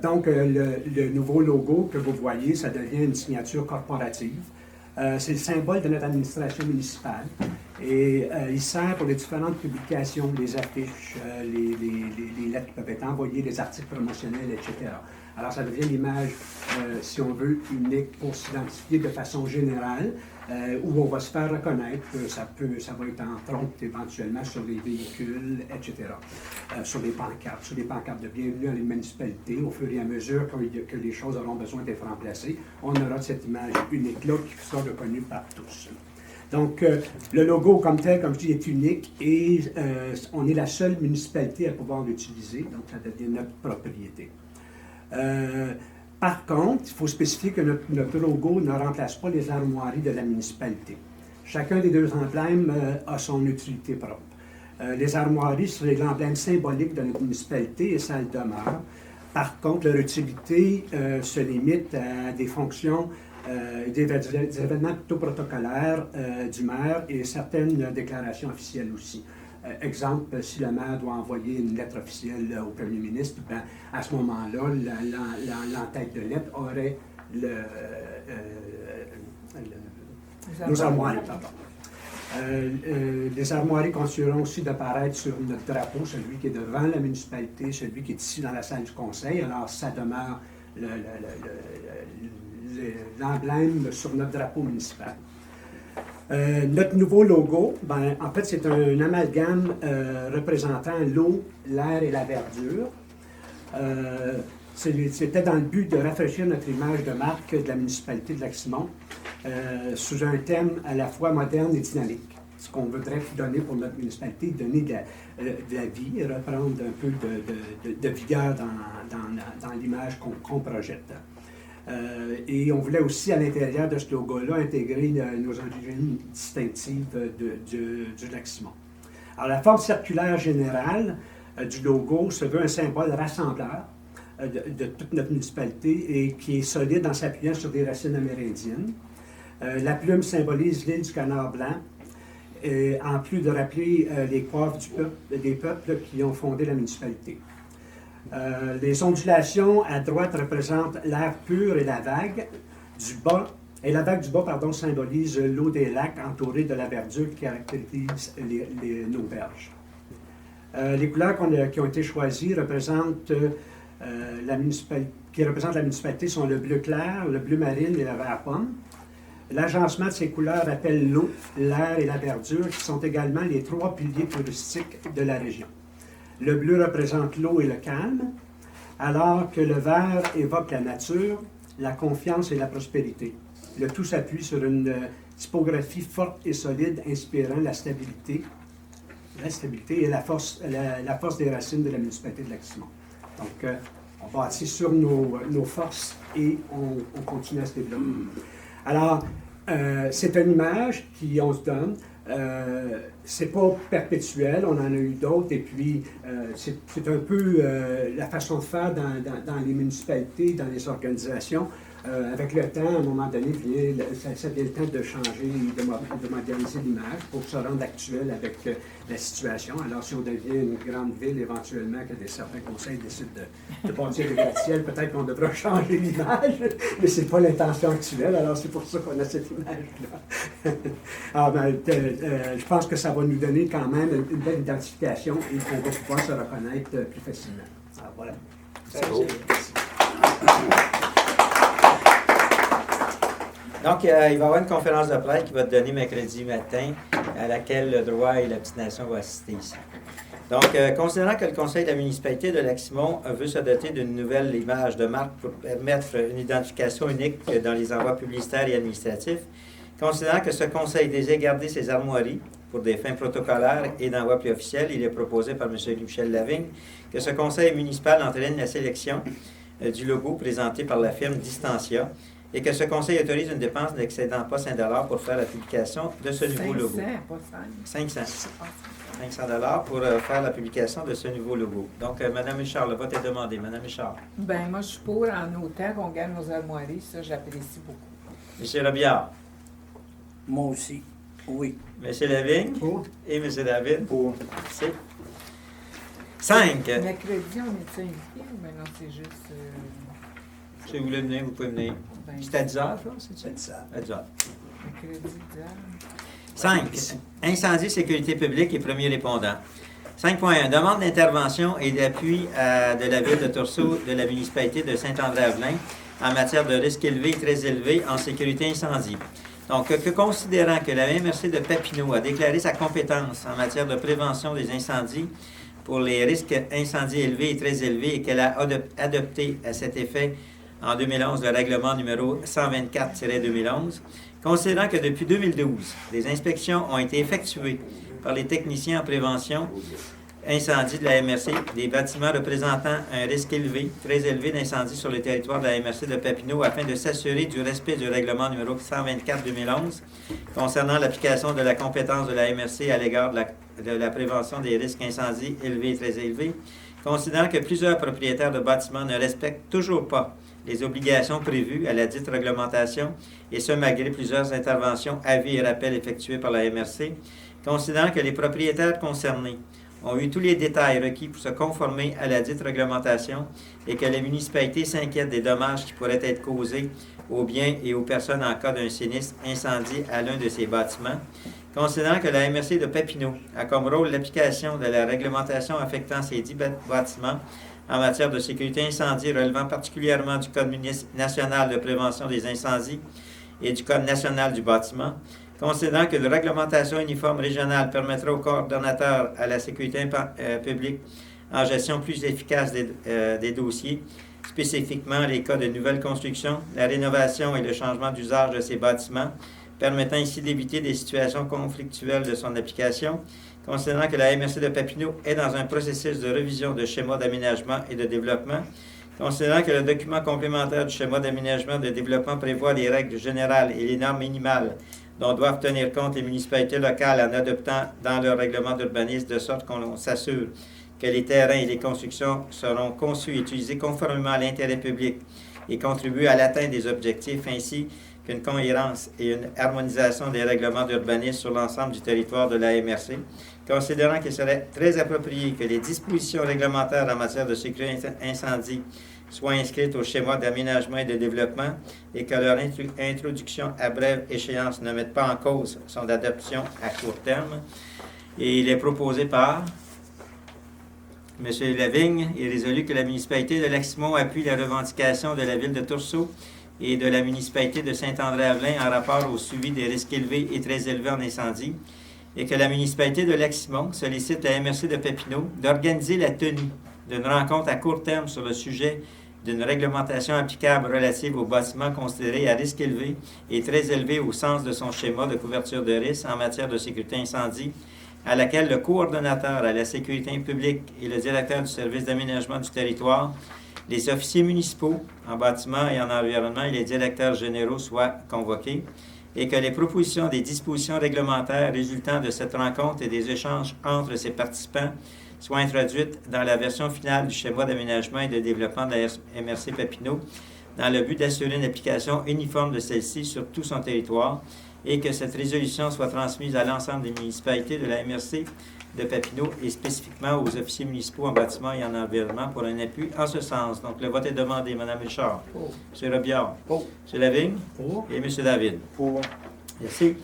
E: Donc, le nouveau logo que vous voyez, ça devient une signature corporative. C'est le symbole de notre administration municipale et il sert pour les différentes publications, les affiches, les lettres qui peuvent être envoyées, les articles promotionnels, etc. Alors, ça devient l'image, si on veut, unique pour s'identifier de façon générale, où on va se faire reconnaître. Ça va être entre autres éventuellement sur les véhicules, etc. Sur les pancartes de bienvenue à les municipalités. Au fur et à mesure que les choses auront besoin d'être remplacées, on aura cette image unique-là qui sera reconnue par tous. Donc, le logo comme tel, comme je dis, est unique et on est la seule municipalité à pouvoir l'utiliser, donc ça devient notre propriété. Par contre, il faut spécifier que notre logo ne remplace pas les armoiries de la municipalité. Chacun des deux emblèmes a son utilité propre. Les armoiries, c'est l'emblème symbolique de notre municipalité et ça le demeure. Par contre, leur utilité se limite à des fonctions, des événements plutôt protocolaires du maire et certaines déclarations officielles aussi. Exemple, si le maire doit envoyer une lettre officielle au premier ministre, ben, à ce moment-là, l'entête de lettre aurait nos armoiries. Les armoiries continueront aussi d'apparaître sur notre drapeau, celui qui est devant la municipalité, celui qui est ici dans la salle du conseil. Alors, ça demeure l'emblème sur notre drapeau municipal. Notre nouveau logo, ben, en fait, c'est un amalgame représentant l'eau, l'air et la verdure. C'était dans le but de rafraîchir notre image de marque de la municipalité de Lac-Simon sous un thème à la fois moderne et dynamique. Ce qu'on voudrait donner pour notre municipalité, donner de la vie, reprendre un peu de vigueur dans l'image qu'on projette. Et on voulait aussi, à l'intérieur de ce logo-là, intégrer nos origines distinctives du Lac-Simon. Alors, la forme circulaire générale du logo se veut un symbole rassembleur de toute notre municipalité et qui est solide en s'appuyant sur des racines amérindiennes. La plume symbolise l'île du Canard Blanc, en plus de rappeler les coiffes des peuples qui ont fondé la municipalité. Les ondulations à droite représentent l'air pur et la vague du bas. Et la vague du bas, symbolise l'eau des lacs entourée de la verdure qui caractérise nos berges. Les couleurs qui ont été choisies représentent la municipalité sont le bleu clair, le bleu marine et le vert pomme. L'agencement de ces couleurs appelle l'eau, l'air et la verdure, qui sont également les 3 piliers touristiques de la région. Le bleu représente l'eau et le calme, alors que le vert évoque la nature, la confiance et la prospérité. Le tout s'appuie sur une typographie forte et solide, inspirant la stabilité et la force des racines de la municipalité de Lac-Simon. Donc, on bâtit sur nos forces et on continue à se développer. Alors, c'est une image qu'on se donne. C'est pas perpétuel, on en a eu d'autres, et puis c'est un peu la façon de faire dans les municipalités, dans les organisations. Avec le temps, à un moment donné, ça vient le temps de changer, de moderniser l'image pour se rendre actuel avec la situation. Alors, si on devient une grande ville, éventuellement, que certains conseils décident de bâtir des gratte-ciel, peut-être qu'on devra changer l'image, mais ce n'est pas l'intention actuelle, alors c'est pour ça qu'on a cette image-là. Alors, je pense que ça va nous donner quand même une belle identification et qu'on va pouvoir se reconnaître plus facilement. Alors, voilà.
A: Donc, il va y avoir une conférence de presse qui va te donner mercredi matin, à laquelle le droit et la petite nation vont assister ici. Donc, considérant que le conseil de la municipalité de Lac-Simon veut se doter d'une nouvelle image de marque pour permettre une identification unique dans les envois publicitaires et administratifs, considérant que ce conseil désire garder ses armoiries pour des fins protocolaires et d'envoi plus officiels, il est proposé par M. Michel Lavigne que ce conseil municipal entraîne la sélection du logo présenté par la firme Distantia, et que ce conseil autorise une dépense n'excédant pas 5 $ pour faire la publication de ce nouveau logo. 500 $ pour faire la publication de ce nouveau logo. Donc, Mme Richard, le vote est demandé. Mme Richard.
C: Bien, moi, je suis pour, en autant qu'on gagne nos armoiries. Ça, j'apprécie beaucoup.
A: M. Robillard.
F: Moi aussi, oui.
A: M. Lavigne.
E: Pour.
A: Et M. David. Pour. Merci. 5.
C: Mercredi, on est invité ou bien non, c'est juste...
A: Si vous voulez venir, vous pouvez venir.
C: ben,
A: C'est à 10 h, ça? C'est
F: 10 heures.
A: à 10 h.
C: mercredi, 10 heures.
A: 5. Incendie, sécurité publique et premier répondant. 5.1. Demande d'intervention et d'appui de la Ville de Torceau de la municipalité de Saint-André-Avelin en matière de risque élevé et très élevé en sécurité incendie. Donc, considérant que la MRC de Papineau a déclaré sa compétence en matière de prévention des incendies pour les risques incendies élevés et très élevés et qu'elle a adopté à cet effet en 2011 le règlement numéro 124-2011, considérant que depuis 2012, des inspections ont été effectuées par les techniciens en prévention incendie de la MRC des bâtiments représentant un risque élevé, très élevé d'incendie sur le territoire de la MRC de Papineau afin de s'assurer du respect du règlement numéro 124-2011 concernant l'application de la compétence de la MRC à l'égard de la prévention des risques incendies élevés et très élevés, considérant que plusieurs propriétaires de bâtiments ne respectent toujours pas les obligations prévues à la dite réglementation, et ce malgré plusieurs interventions, avis et rappels effectués par la MRC, considérant que les propriétaires concernés ont eu tous les détails requis pour se conformer à la dite réglementation et que la municipalité s'inquiète des dommages qui pourraient être causés aux biens et aux personnes en cas d'un sinistre incendie à l'un de ces bâtiments, considérant que la MRC de Papineau a comme rôle l'application de la réglementation affectant ces 10 bâtiments en matière de sécurité incendie relevant particulièrement du Code national de prévention des incendies et du Code national du bâtiment, considérant que la réglementation uniforme régionale permettra au coordonnateur à la sécurité publique en gestion plus efficace des dossiers, spécifiquement les cas de nouvelles constructions, la rénovation et le changement d'usage de ces bâtiments, permettant ainsi d'éviter des situations conflictuelles de son application, considérant que la MRC de Papineau est dans un processus de révision de schéma d'aménagement et de développement, considérant que le document complémentaire du schéma d'aménagement et de développement prévoit les règles générales et les normes minimales dont doivent tenir compte les municipalités locales en adoptant dans leur règlement d'urbanisme de sorte qu'on s'assure que les terrains et les constructions seront conçus et utilisés conformément à l'intérêt public et contribuer à l'atteinte des objectifs ainsi qu'une cohérence et une harmonisation des règlements d'urbanisme sur l'ensemble du territoire de la MRC, considérant qu'il serait très approprié que les dispositions réglementaires en matière de sécurité incendie soient inscrites au schéma d'aménagement et de développement et que leur introduction à brève échéance ne mette pas en cause son adoption à court terme. Et il est proposé par M. Lavigne, est résolu que la municipalité de Lac-Simon appuie la revendication de la ville de Tourceau et de la municipalité de Saint-André-Avelin en rapport au suivi des risques élevés et très élevés en incendie, et que la municipalité de Lac-Simon sollicite la MRC de Papineau d'organiser la tenue d'une rencontre à court terme sur le sujet d'une réglementation applicable relative aux bâtiments considérés à risque élevé et très élevé au sens de son schéma de couverture de risque en matière de sécurité incendie, à laquelle le coordonnateur à la sécurité publique et le directeur du service d'aménagement du territoire, les officiers municipaux en bâtiment et en environnement et les directeurs généraux soient convoqués, et que les propositions des dispositions réglementaires résultant de cette rencontre et des échanges entre ces participants soient introduites dans la version finale du schéma d'aménagement et de développement de la MRC Papineau, dans le but d'assurer une application uniforme de celle-ci sur tout son territoire, et que cette résolution soit transmise à l'ensemble des municipalités de la MRC de Papineau et spécifiquement aux officiers municipaux en bâtiment et en environnement pour un appui en ce sens. Donc, le vote est demandé. Mme Richard.
F: Pour.
A: M. Robillard.
F: Pour.
A: M. Lavigne.
F: Pour.
A: Et M. David.
D: Pour.
A: Merci.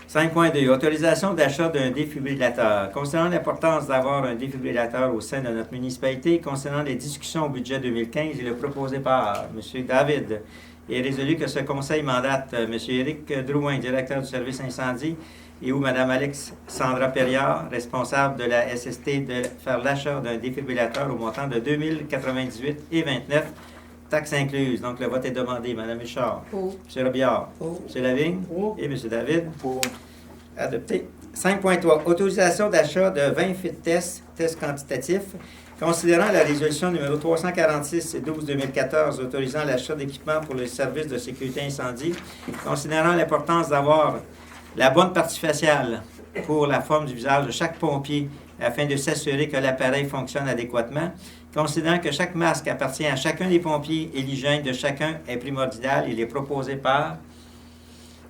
A: 5.2. Autorisation d'achat d'un défibrillateur. Considérant l'importance d'avoir un défibrillateur au sein de notre municipalité, concernant les discussions au budget 2015, il est proposé par M. David. Il est résolu que ce conseil mandate M. Éric Drouin, directeur du service incendie, et ou Mme Alexandra Perriard, responsable de la SST, de faire l'achat d'un défibrillateur au montant de 2098 et 29, taxes incluses. Donc, le vote est demandé. Mme Richard.
C: Pour.
A: M. Robillard.
F: Pour.
A: M. Lavigne.
F: Pour.
A: Et M. David.
D: Pour.
A: Adopté. 5.3. Autorisation d'achat de 20 fit tests quantitatifs. Considérant la résolution numéro 346-12-2014 autorisant l'achat d'équipements pour les services de sécurité incendie, considérant l'importance d'avoir la bonne partie faciale pour la forme du visage de chaque pompier afin de s'assurer que l'appareil fonctionne adéquatement, considérant que chaque masque appartient à chacun des pompiers et l'hygiène de chacun est primordiale, il est proposé par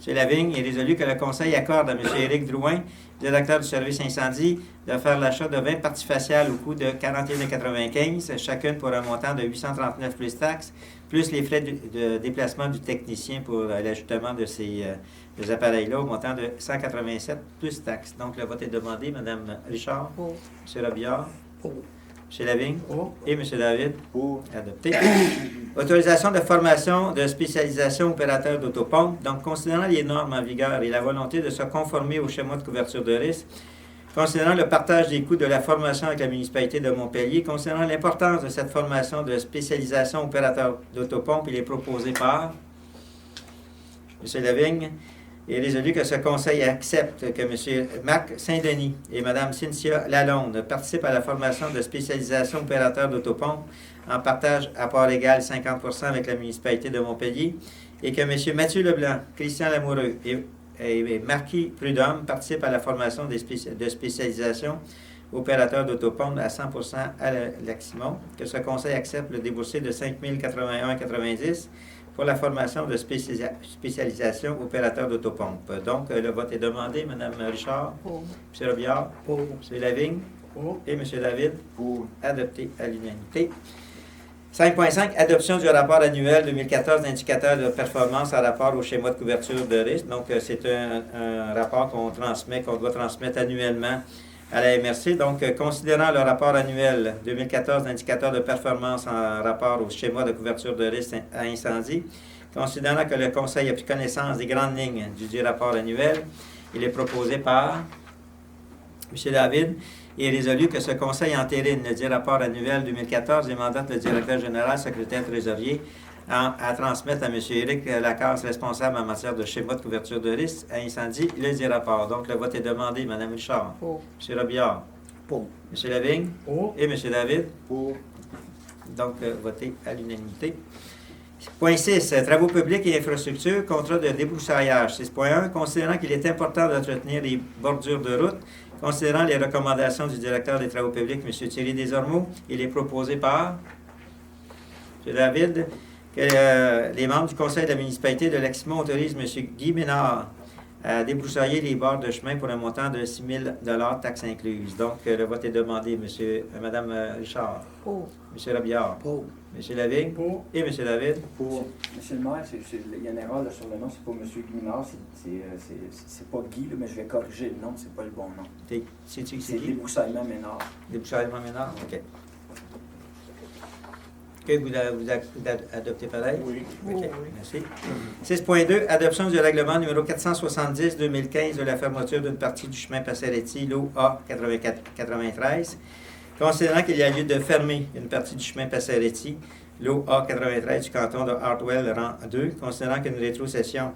A: M. Lavigne. Il est résolu que le Conseil accorde à M. Éric Drouin, directeur du service incendie, de faire l'achat de 20 parties faciales au coût de 41,95 chacune pour un montant de 839 plus taxes, plus les frais de déplacement du technicien pour l'ajustement de ces appareils-là au montant de 187 plus taxes. Donc, le vote est demandé. Mme Richard.
C: Pour.
A: M. Robillard.
F: Pour.
A: M. Lavigne.
F: Pour.
A: Et M. David.
D: Pour.
A: Adopté. Autorisation de formation de spécialisation opérateur d'autopompe. Donc, considérant les normes en vigueur et la volonté de se conformer au schéma de couverture de risque, considérant le partage des coûts de la formation avec la municipalité de Montpellier, considérant l'importance de cette formation de spécialisation opérateur d'autopompe, il est proposé par M. Lavigne. Il est résolu que ce conseil accepte que M. Marc Saint-Denis et Mme Cynthia Lalonde participent à la formation de spécialisation opérateur d'autopompe en partage à part égale 50% avec la municipalité de Montpellier, et que M. Mathieu Leblanc, Christian Lamoureux et Marquis Prudhomme participent à la formation de spécialisation opérateur d'autopompe à 100% à Lac-Simon, que ce conseil accepte le déboursé de 5 081,90 pour la formation de spécialisation opérateur d'autopompe. Donc, le vote est demandé. Mme Richard.
C: Pour.
A: M. Robillard.
F: Pour.
A: M. Lavigne.
F: Pour.
A: Et M. David.
D: Pour.
A: Adopté à l'unanimité. 5.5. Adoption du rapport annuel 2014 d'indicateur de performance en rapport au schéma de couverture de risque. Donc, c'est un rapport qu'on doit transmettre annuellement à la MRC. Donc, considérant le rapport annuel 2014 d'indicateur de performance en rapport au schéma de couverture de risque à incendie, considérant que le Conseil a pris connaissance des grandes lignes du rapport annuel, il est proposé par M. David. Il est résolu que ce Conseil entérine le rapport annuel 2014 et mandate le directeur général, secrétaire trésorier, à transmettre à M. Éric Lacasse, responsable en matière de schéma de couverture de risque à incendie, le rapport. Donc, le vote est demandé. Mme Richard.
C: Pour.
A: M. Robillard.
F: Pour.
A: M. Lavigne.
F: Pour.
A: Et M. David.
D: Pour.
A: Donc, voté à l'unanimité. Point 6. Travaux publics et infrastructures, contrat de débroussaillage. 6.1. Considérant qu'il est important d'entretenir les bordures de route, considérant les recommandations du directeur des travaux publics, M. Thierry Desormeaux, il est proposé par M. David que les membres du conseil de la municipalité de Lac-Simon autorisent M. Guy Ménard à débroussailler les bords de chemin pour un montant de 6 000 taxes incluses. Donc, le vote est demandé. Madame Richard,
C: Pour.
A: M. Robillard,
F: Pour.
A: M. Lavigne
E: Pour.
A: et M. David.
B: Pour. Monsieur le maire, il y a une erreur là, sur le nom, c'est pas M. Guimard, c'est pas Guy, là, mais je vais corriger le nom, c'est pas le bon nom.
A: C'est
B: C'est
A: qui?
B: Débroussaillement Ménard.
A: Débroussaillement Ménard? OK. OK, vous adoptez pareil?
D: Oui.
A: OK,
C: Oui.
A: merci. 6.2, adoption du règlement numéro 470-2015 de la fermeture d'une partie du chemin Passeretti, lot A93. Considérant qu'il y a lieu de fermer une partie du chemin Passeretti, lot A93 du canton de Hartwell, rang 2, considérant qu'une rétrocession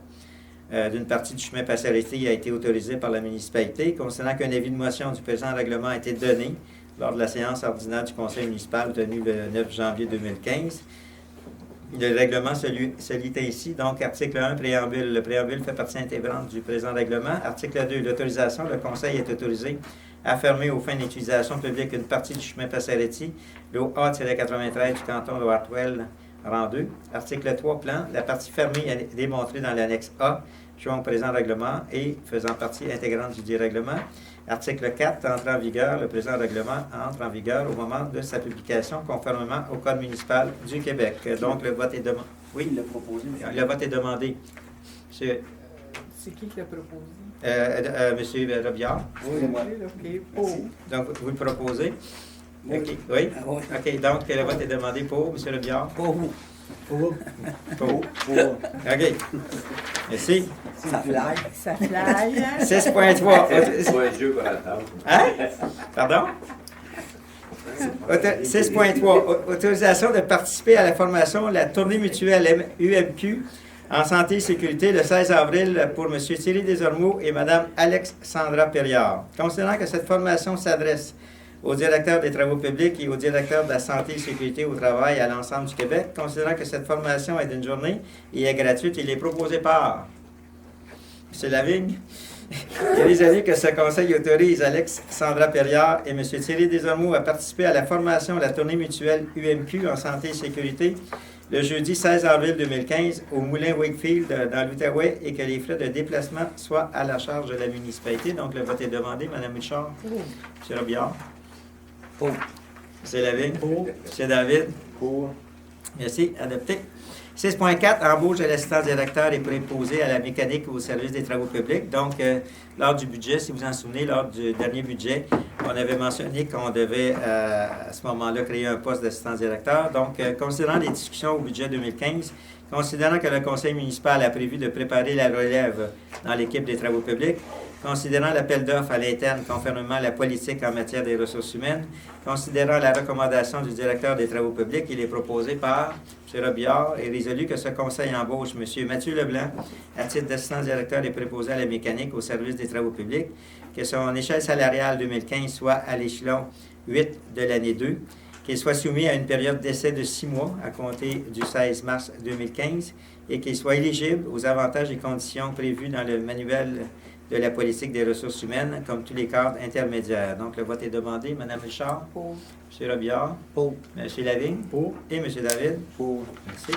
A: d'une partie du chemin Passeretti a été autorisée par la municipalité, considérant qu'un avis de motion du présent règlement a été donné lors de la séance ordinaire du conseil municipal tenue le 9 janvier 2015. Le règlement se lit ainsi. Donc, article 1, préambule. Le préambule fait partie intégrante du présent règlement. Article 2, l'autorisation. Le conseil est autorisé à fermer aux fins d'utilisation publique une partie du chemin Passeretti, l'eau A-93 du canton de Hartwell, rang 2. Article 3, plan. La partie fermée est démontrée dans l'annexe A, joint au présent règlement et faisant partie intégrante du dit règlement. Article 4, entrée en vigueur. Le présent règlement entre en vigueur au moment de sa publication, conformément au Code municipal du Québec. Donc, le vote est demandé.
B: Oui, il l'a proposé.
A: Le vote est demandé. Monsieur,
C: C'est qui l'a proposé?
A: Monsieur Robillard.
B: Excusez-moi.
C: OK, pour.
A: Donc, vous le proposez?
F: Oui.
A: OK. Oui?
F: Ah oui.
A: OK. Donc, le vote est demandé pour Monsieur Robillard.
F: Pour.
E: Pour.
A: Pour. OK. Merci.
F: Ça fly.
C: Ça fly.
A: 6.3. Hein? Pardon? 6.3. Autorisation de participer à la formation La Tournée mutuelle UMQ en santé et sécurité le 16 avril pour M. Thierry Desormeaux et Mme Alexandra Perriard. Considérant que cette formation s'adresse au directeur des travaux publics et au directeur de la santé et sécurité au travail à l'ensemble du Québec, considérant que cette formation est d'une journée et est gratuite, il est proposé par M. Lavigne. Il est résolu que ce conseil autorise Alexandra Perriard et M. Thierry Desormeaux à participer à la formation La Tournée mutuelle UMQ en santé et sécurité le jeudi 16 avril 2015 au Moulin Wakefield dans l'Outaouais et que les frais de déplacement soient à la charge de la municipalité. Donc, le vote est demandé. Mme Richard.
C: Pour.
A: M. Robillard.
F: Pour.
A: M. Lavigne.
E: Pour.
A: M. David.
D: Pour.
A: Merci. Adopté. 6.4, embauche de l'assistant directeur et préposé à la mécanique au service des travaux publics. Donc, lors du budget, si vous en souvenez, lors du dernier budget, on avait mentionné qu'on devait, à ce moment-là, créer un poste d'assistant directeur. Donc, considérant les discussions au budget 2015, considérant que le conseil municipal a prévu de préparer la relève dans l'équipe des travaux publics, considérant l'appel d'offres à l'interne conformément à la politique en matière des ressources humaines, considérant la recommandation du directeur des travaux publics, il est proposé par M. Robillard et résolu que ce conseil embauche M. Mathieu Leblanc à titre d'assistant directeur et préposé à la mécanique au service des travaux publics, que son échelle salariale 2015 soit à l'échelon 8 de l'année 2, qu'il soit soumis à une période d'essai de 6 mois à compter du 16 mars 2015 et qu'il soit éligible aux avantages et conditions prévus dans le manuel de la politique des ressources humaines, comme tous les cadres intermédiaires. Donc, le vote est demandé. Mme Richard.
C: Pour.
A: M. Robillard.
F: Pour.
A: M. Lavigne.
E: Pour.
A: Et M. David.
D: Pour.
A: Merci.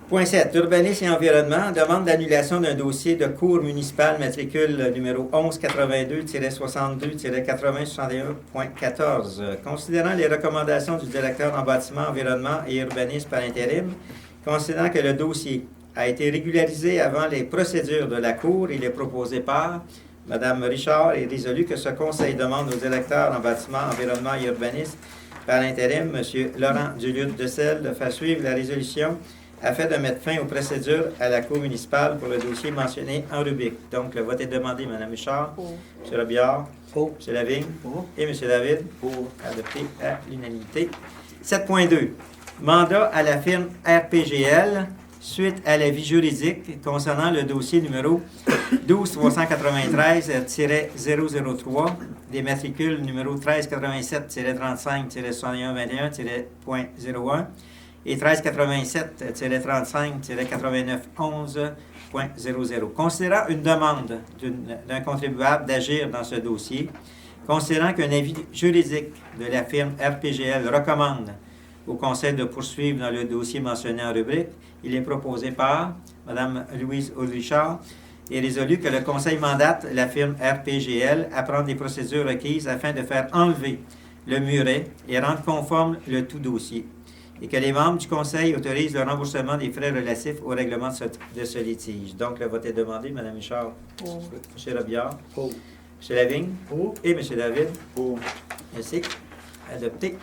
A: Point 7. Urbanisme et environnement. Demande d'annulation d'un dossier de cour municipal matricule numéro 1182-62-8061.14. Considérant les recommandations du directeur en bâtiment, environnement et urbanisme par intérim, considérant que le dossier a été régularisé avant les procédures de la Cour, il est proposé par Mme Richard et résolu que ce conseil demande au directeur en bâtiment, environnement et urbanisme par intérim, M. Laurent Duluth-Decelles, de faire suivre la résolution afin de mettre fin aux procédures à la Cour municipale pour le dossier mentionné en rubrique. Donc, le vote est demandé, Mme Richard,
C: Pour.
A: M. Robillard,
F: Pour.
A: M. Lavigne
E: Pour.
A: et M. David.
D: Pour.
A: Adopté à l'unanimité. 7.2. Mandat à la firme RPGL suite à l'avis juridique concernant le dossier numéro 12393-003 des matricules numéro 1387-35-6121-.01 et 1387-35-8911.00. Considérant une demande d'un contribuable d'agir dans ce dossier, considérant qu'un avis juridique de la firme RPGL recommande au Conseil de poursuivre dans le dossier mentionné en rubrique. Il est proposé par Mme Louise Audrichard et résolu que le Conseil mandate la firme RPGL à prendre les procédures requises afin de faire enlever le muret et rendre conforme le tout dossier, et que les membres du Conseil autorisent le remboursement des frais relatifs au règlement de ce litige. Donc, le vote est demandé. Mme Richard.
C: Pour.
A: M. Robillard.
F: Pour.
A: M. Lavigne.
E: Pour.
A: Et M. David.
D: Pour.
A: Merci. Adopté.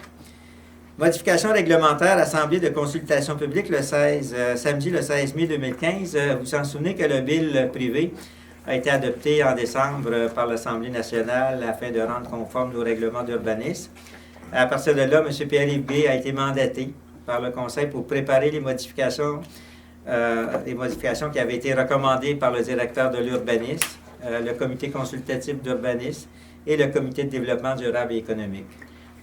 A: Modification réglementaire, Assemblée de consultation publique samedi le 16 mai 2015. Vous vous en souvenez que le bill privé a été adopté en décembre par l'Assemblée nationale afin de rendre conforme nos règlements d'urbanisme. À partir de là, M. Pierre-Yves Gay a été mandaté par le Conseil pour préparer les modifications qui avaient été recommandées par le directeur de l'urbanisme, le comité consultatif d'urbanisme et le comité de développement durable et économique.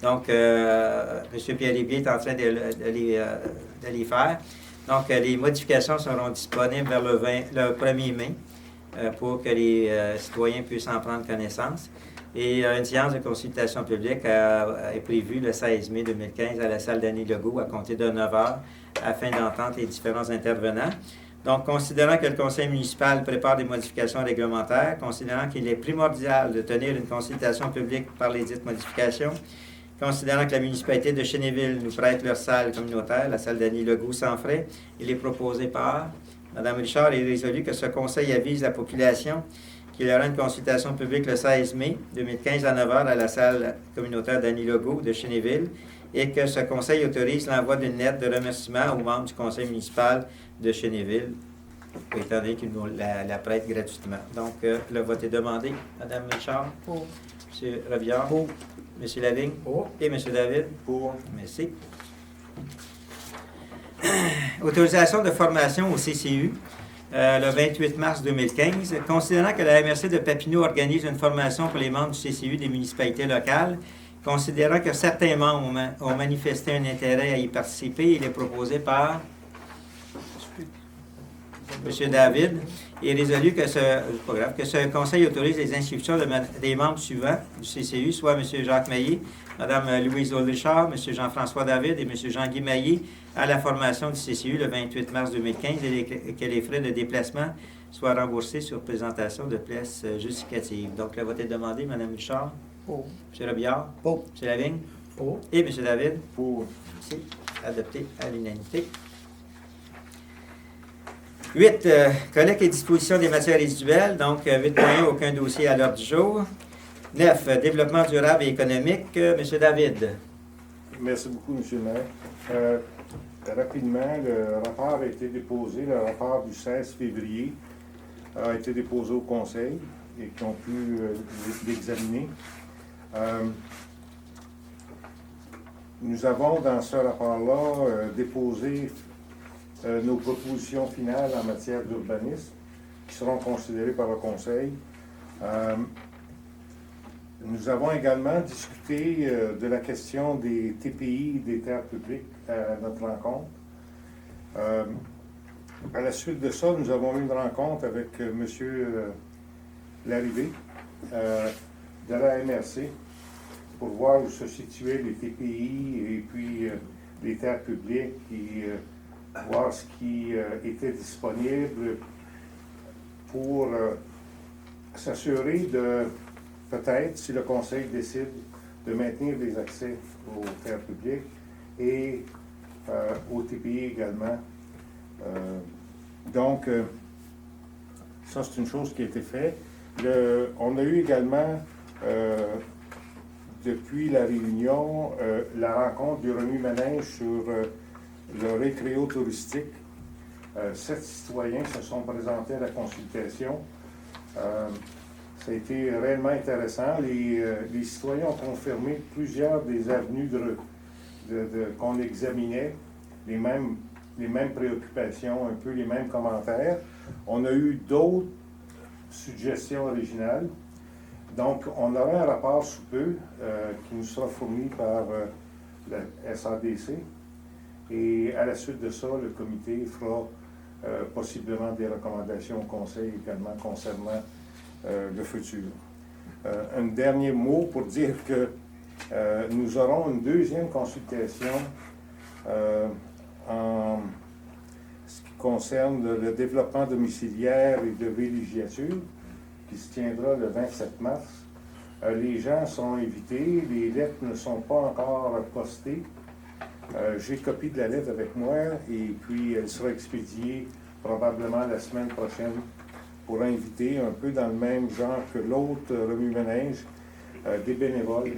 A: Donc, M. Pierre-Yves Gay est en train de les faire. Donc, les modifications seront disponibles vers le 1er mai pour que les citoyens puissent en prendre connaissance. Et une séance de consultation publique est prévue le 16 mai 2015 à la salle Denis Legault à compter de 9 h afin d'entendre les différents intervenants. Donc, considérant que le conseil municipal prépare des modifications réglementaires, considérant qu'il est primordial de tenir une consultation publique par les dites modifications, considérant que la municipalité de Chénéville nous prête leur salle communautaire, la salle Denis Legault sans frais, il est proposé par Mme Richard et résolu que ce conseil avise la population qu'il y aura une consultation publique le 16 mai 2015 à 9 h à la salle communautaire Denis Legault de Chénéville et que ce conseil autorise l'envoi d'une lettre de remerciement aux membres du conseil municipal de Chénéville, étant donné qu'ils nous la prêtent gratuitement. Donc, le vote est demandé. Mme Richard.
C: Pour.
A: M. Robillard.
F: Pour.
A: M. Lavigne.
E: Pour.
A: Et M. David.
D: Pour.
A: Merci. Autorisation de formation au CCU. Le 28 mars 2015, considérant que la MRC de Papineau organise une formation pour les membres du CCU des municipalités locales, considérant que certains membres ont manifesté un intérêt à y participer, il est proposé par M. David et résolu que ce conseil autorise les inscriptions des membres suivants du CCU, soit M. Jacques Mailly, Mme Louise Audrichard, M. Jean-François David et M. Jean-Guy Mailly à la formation du CCU le 28 mars 2015 et que les frais de déplacement soient remboursés sur présentation de pièces justificatives. Donc, le vote est demandé. Mme Richard.
C: Pour.
A: M. Robillard.
F: Pour.
A: M. Lavigne.
E: Pour.
A: Et M. David.
D: Pour.
A: Merci. Adopté à l'unanimité. 8. Collecte et disposition des matières résiduelles. Donc, 8.1, aucun dossier à l'ordre du jour. 9. Développement durable et économique. M. David.
D: Merci beaucoup, M. le maire. Rapidement, le rapport a été déposé, le rapport du 16 février a été déposé au Conseil et qui ont pu l'examiner. Nous avons dans ce rapport-là déposé nos propositions finales en matière d'urbanisme qui seront considérées par le Conseil. Nous avons également discuté de la question des TPI, des terres publiques, à notre rencontre. À la suite de ça, nous avons eu une rencontre avec M. Larrivée de la MRC pour voir où se situaient les TPI et puis les terres publiques et voir ce qui était disponible pour s'assurer de, peut-être, si le Conseil décide de maintenir les accès aux terres publiques et au TPI également. Donc, ça, c'est une chose qui a été faite. On a eu également, depuis la réunion, la rencontre du remue-ménage sur le récréo touristique. 7 citoyens se sont présentés à la consultation. Ça a été réellement intéressant. Les citoyens ont confirmé plusieurs des avenues qu'on examinait, les mêmes préoccupations, un peu les mêmes commentaires. On a eu d'autres suggestions originales. Donc, on aura un rapport sous peu qui nous sera fourni par la SADC. Et à la suite de ça, le comité fera possiblement des recommandations au Conseil également concernant le futur. Un dernier mot pour dire que nous aurons une deuxième consultation en ce qui concerne le développement domiciliaire et de villégiature, qui se tiendra le 27 mars. Les gens sont invités, les lettres ne sont pas encore postées. J'ai copie de la lettre avec moi et puis elle sera expédiée probablement la semaine prochaine pour inviter un peu dans le même genre que l'autre remue-ménage des bénévoles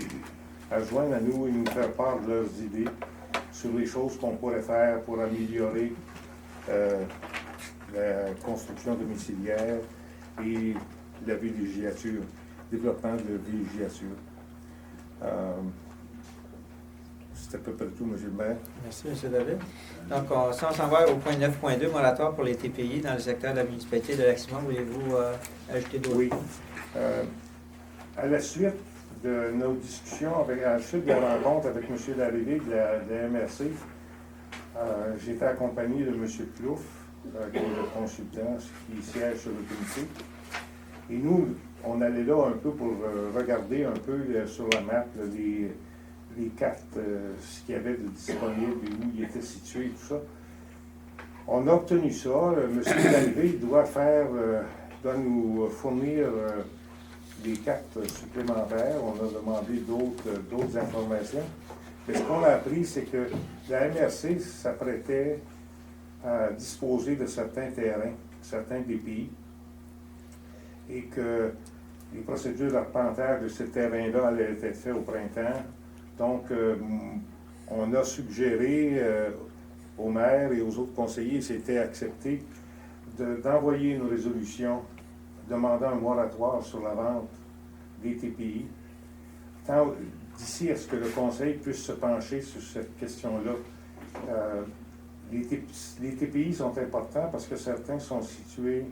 D: à joindre à nous et nous faire part de leurs idées sur les choses qu'on pourrait faire pour améliorer la construction domiciliaire et la villégiature, développement de villégiature. C'est à peu près tout, M. le maire.
A: Merci, M. David. Donc, on s'en va au point 9.2, moratoire pour les TPI dans le secteur de la municipalité de Lac-Simon. Voulez-vous ajouter d'autres
D: Oui.
A: points?
D: À la suite de nos discussions, à la suite de la rencontre avec M. Larrivée de la MRC, j'ai été accompagné de M. Plouffe, qui est le consultant qui siège sur le comité. Et nous, on allait là un peu pour regarder un peu sur la map là, les cartes, ce qu'il y avait de disponible et où il était situé et tout ça. On a obtenu ça. M. Larrivée doit nous fournir des cartes supplémentaires. On a demandé d'autres informations. Mais ce qu'on a appris, c'est que la MRC s'apprêtait à disposer de certains terrains, certains DPI, et que les procédures d'arpentage de ces terrains-là allaient être faites au printemps. Donc, on a suggéré au maire et aux autres conseillers, c'était accepté, d'envoyer une résolution demandant un moratoire sur la vente des TPI, d'ici à ce que le conseil puisse se pencher sur cette question-là. Les TPI sont importants parce que certains sont situés,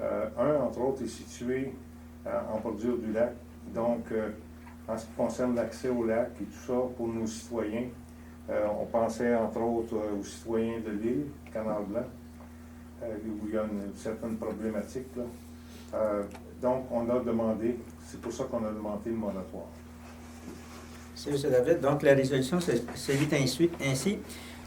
D: un entre autres est situé en bordure du lac. Donc, en ce qui concerne l'accès au lac et tout ça pour nos citoyens, on pensait entre autres aux citoyens de l'île, Canal-Blanc, où il y a une certaine problématique, là. Donc, on a demandé, c'est pour ça qu'on a demandé le moratoire.
A: Merci, M. David. Donc, la résolution se lit ainsi.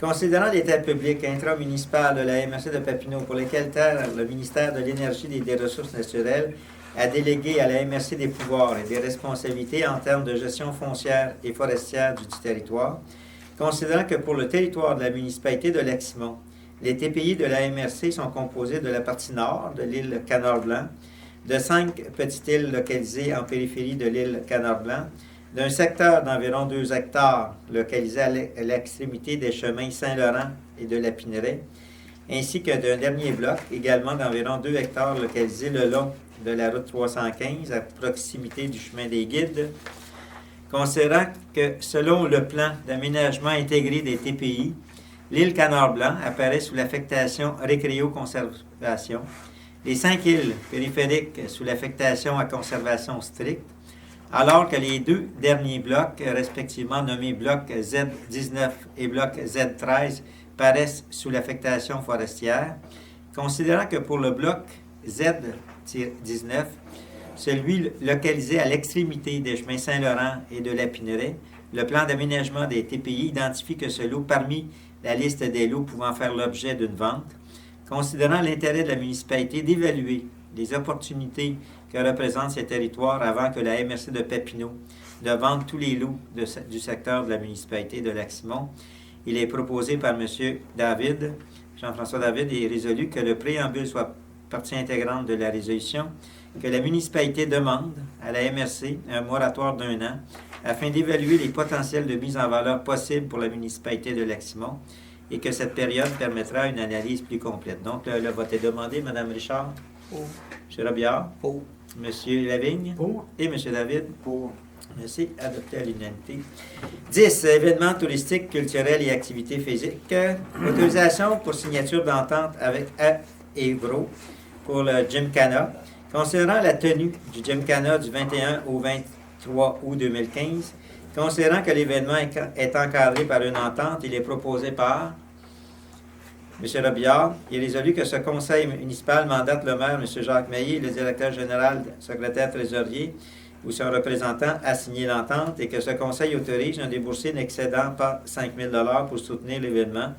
A: Considérant l'état public intramunicipal de la MRC de Papineau, pour lesquels le ministère de l'Énergie et des Ressources naturelles a délégué à la MRC des pouvoirs et des responsabilités en termes de gestion foncière et forestière du territoire, considérant que pour le territoire de la municipalité de Lac-Simon, les TPI de la MRC sont composés de la partie nord de l'île Canard-Blanc, de 5 petites îles localisées en périphérie de l'île Canard-Blanc, d'un secteur d'environ 2 hectares localisé à l'extrémité des chemins Saint-Laurent et de la Pineraie, ainsi que d'un dernier bloc, également d'environ 2 hectares localisé le long de la route 315, à proximité du chemin des Guides, considérant que selon le plan d'aménagement intégré des TPI, l'île Canard-Blanc apparaît sous l'affectation récréo-conservation, les 5 îles périphériques sous l'affectation à conservation stricte, alors que les 2 derniers blocs, respectivement nommés bloc Z19 et bloc Z13, paraissent sous l'affectation forestière, considérant que pour le bloc Z19, celui localisé à l'extrémité des chemins Saint-Laurent et de la Pineraie, le plan d'aménagement des TPI identifie que ce lot parmi la liste des lots pouvant faire l'objet d'une vente, considérant l'intérêt de la municipalité d'évaluer les opportunités que représentent ces territoires avant que la MRC de Papineau ne vende tous les lots du secteur de la municipalité de Lac-Simon. Il est proposé par M. David, Jean-François David, et résolu que le préambule soit partie intégrante de la résolution, que la municipalité demande à la MRC un moratoire d'1 an afin d'évaluer les potentiels de mise en valeur possibles pour la municipalité de Lac-Simon et que cette période permettra une analyse plus complète. Donc, le vote est demandé. Mme Richard?
C: Pour.
A: M. Robillard?
F: Pour.
A: M. Lavigne?
E: Pour.
A: Et M. David?
B: Pour.
A: Merci. Adopté à l'unanimité. 10. Événements touristiques, culturels et activités physiques. Autorisation pour signature d'entente avec Évro pour le Gymkhana. Considérant la tenue du Gymkhana du 21 au 23 août 2015, considérant que l'événement est encadré par une entente, il est proposé par M. Robillard. Il est résolu que ce conseil municipal mandate le maire, M. Jacques Maillet, le directeur général, secrétaire trésorier, ou son représentant a signé l'entente et que ce conseil autorise un déboursé n'excédant pas 5 000 $ pour soutenir l'événement.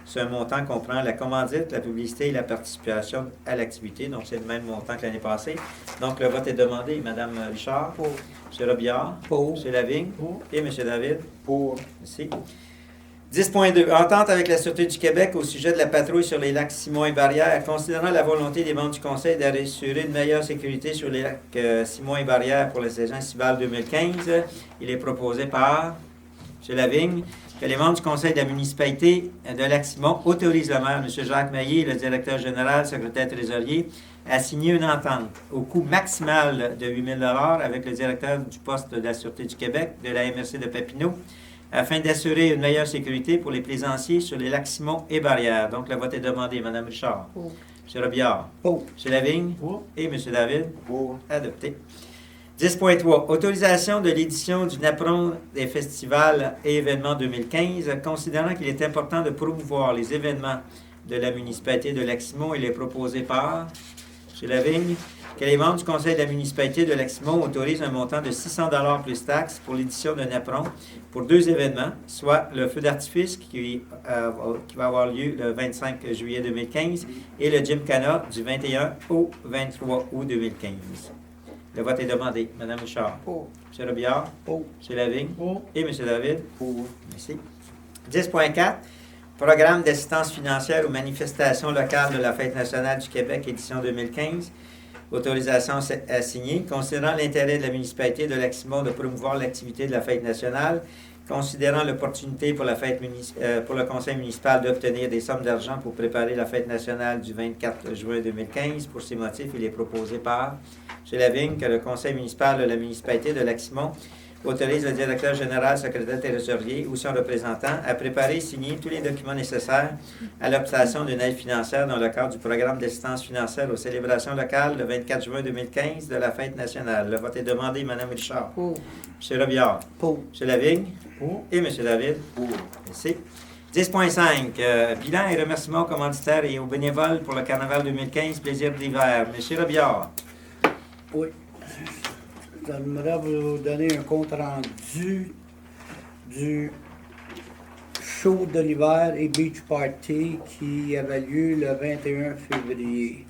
A: Ce montant comprend la commandite, la publicité et la participation à l'activité. Donc, c'est le même montant que l'année passée. Donc, le vote est demandé. Mme Richard.
C: Pour.
A: M. Robillard.
F: Pour.
A: M. Lavigne.
E: Pour.
A: Et M. David.
D: Pour.
A: Merci. 10.2. Entente avec la Sûreté du Québec au sujet de la patrouille sur les lacs Simon et Barrière. Considérant la volonté des membres du Conseil d'assurer une meilleure sécurité sur les lacs Simon et Barrière pour la saison estivale 2015, il est proposé par M. Lavigne que les membres du Conseil de la municipalité de Lac-Simon autorisent le maire, M. Jacques Maillet, le directeur général, secrétaire trésorier, à signer une entente au coût maximal de 8 000 $ avec le directeur du poste de la Sûreté du Québec de la MRC de Papineau afin d'assurer une meilleure sécurité pour les plaisanciers sur les lacs Simon et Barrière. Donc, le vote est demandé. Mme Richard.
C: Pour.
A: M. Robillard.
F: Pour.
A: M. Lavigne.
E: Pour.
A: Et M. David.
D: Pour.
A: Adopté. 10.3. Autorisation de l'édition du NAPRON des festivals et événements 2015, considérant qu'il est important de promouvoir les événements de la municipalité de Lac-Simon et les proposés par M. Lavigne, que les membres du Conseil de la municipalité de Lac-Simon autorisent un montant de 600 $ plus taxes pour l'édition de NAPRON pour 2 événements, soit le feu d'artifice qui va avoir lieu le 25 juillet 2015 et le Gymkhana du 21 au 23 août 2015. Le vote est demandé. Mme Richard.
C: Pour.
A: M. Robillard.
F: Pour.
A: M. Lavigne.
E: Pour.
A: Et M. David.
D: Pour.
A: Merci. 10.4. Programme d'assistance financière aux manifestations locales de la Fête nationale du Québec, édition 2015. Autorisation à signer. Considérant l'intérêt de la municipalité de Lac-Simon de promouvoir l'activité de la Fête nationale, considérant l'opportunité pour pour le conseil municipal d'obtenir des sommes d'argent pour préparer la Fête nationale du 24 juin 2015, pour ces motifs, il est proposé par M. Lavigne que le conseil municipal de la municipalité de Lac-Simon autorise le directeur général, secrétaire trésorier ou son représentant à préparer et signer tous les documents nécessaires à l'obtention d'une aide financière dans le cadre du programme d'assistance financière aux célébrations locales le 24 juin 2015 de la Fête nationale. Le vote est demandé. Mme Richard.
C: Pour.
A: M. Robillard.
F: Pour.
A: M. Lavigne.
E: Pour.
A: Et M. David.
D: Pour.
A: Merci. 10.5. Bilan et remerciements aux commanditaires et aux bénévoles pour le Carnaval 2015, plaisir d'hiver. M. Robillard.
F: Oui. J'aimerais vous donner un compte rendu du show de l'hiver et beach party qui avait lieu le 21 février.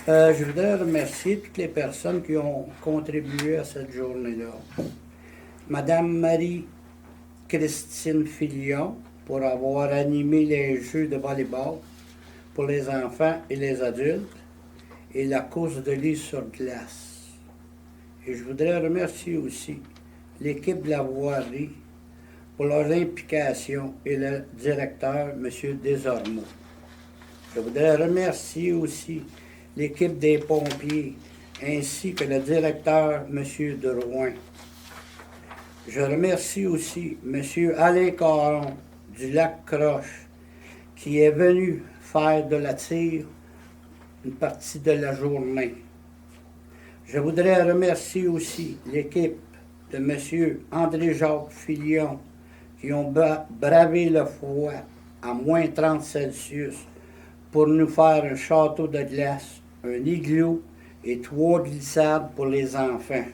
F: Je voudrais remercier toutes les personnes qui ont contribué à cette journée-là. Madame Marie-Christine Filion pour avoir animé les jeux de volleyball pour les enfants et les adultes et la course de lit sur glace. Et je voudrais remercier aussi l'équipe de la voirie pour leur implication et le directeur, M. Desormeaux. Je voudrais remercier aussi l'équipe des pompiers ainsi que le directeur, M. Drouin. Je remercie aussi M. Alain Caron du Lac Croche qui est venu faire de la tire une partie de la journée. Je voudrais remercier aussi l'équipe de M. André-Jacques Filion qui ont bravé le froid à moins 30 Celsius pour nous faire un château de glace, un igloo et 3 glissades pour les enfants.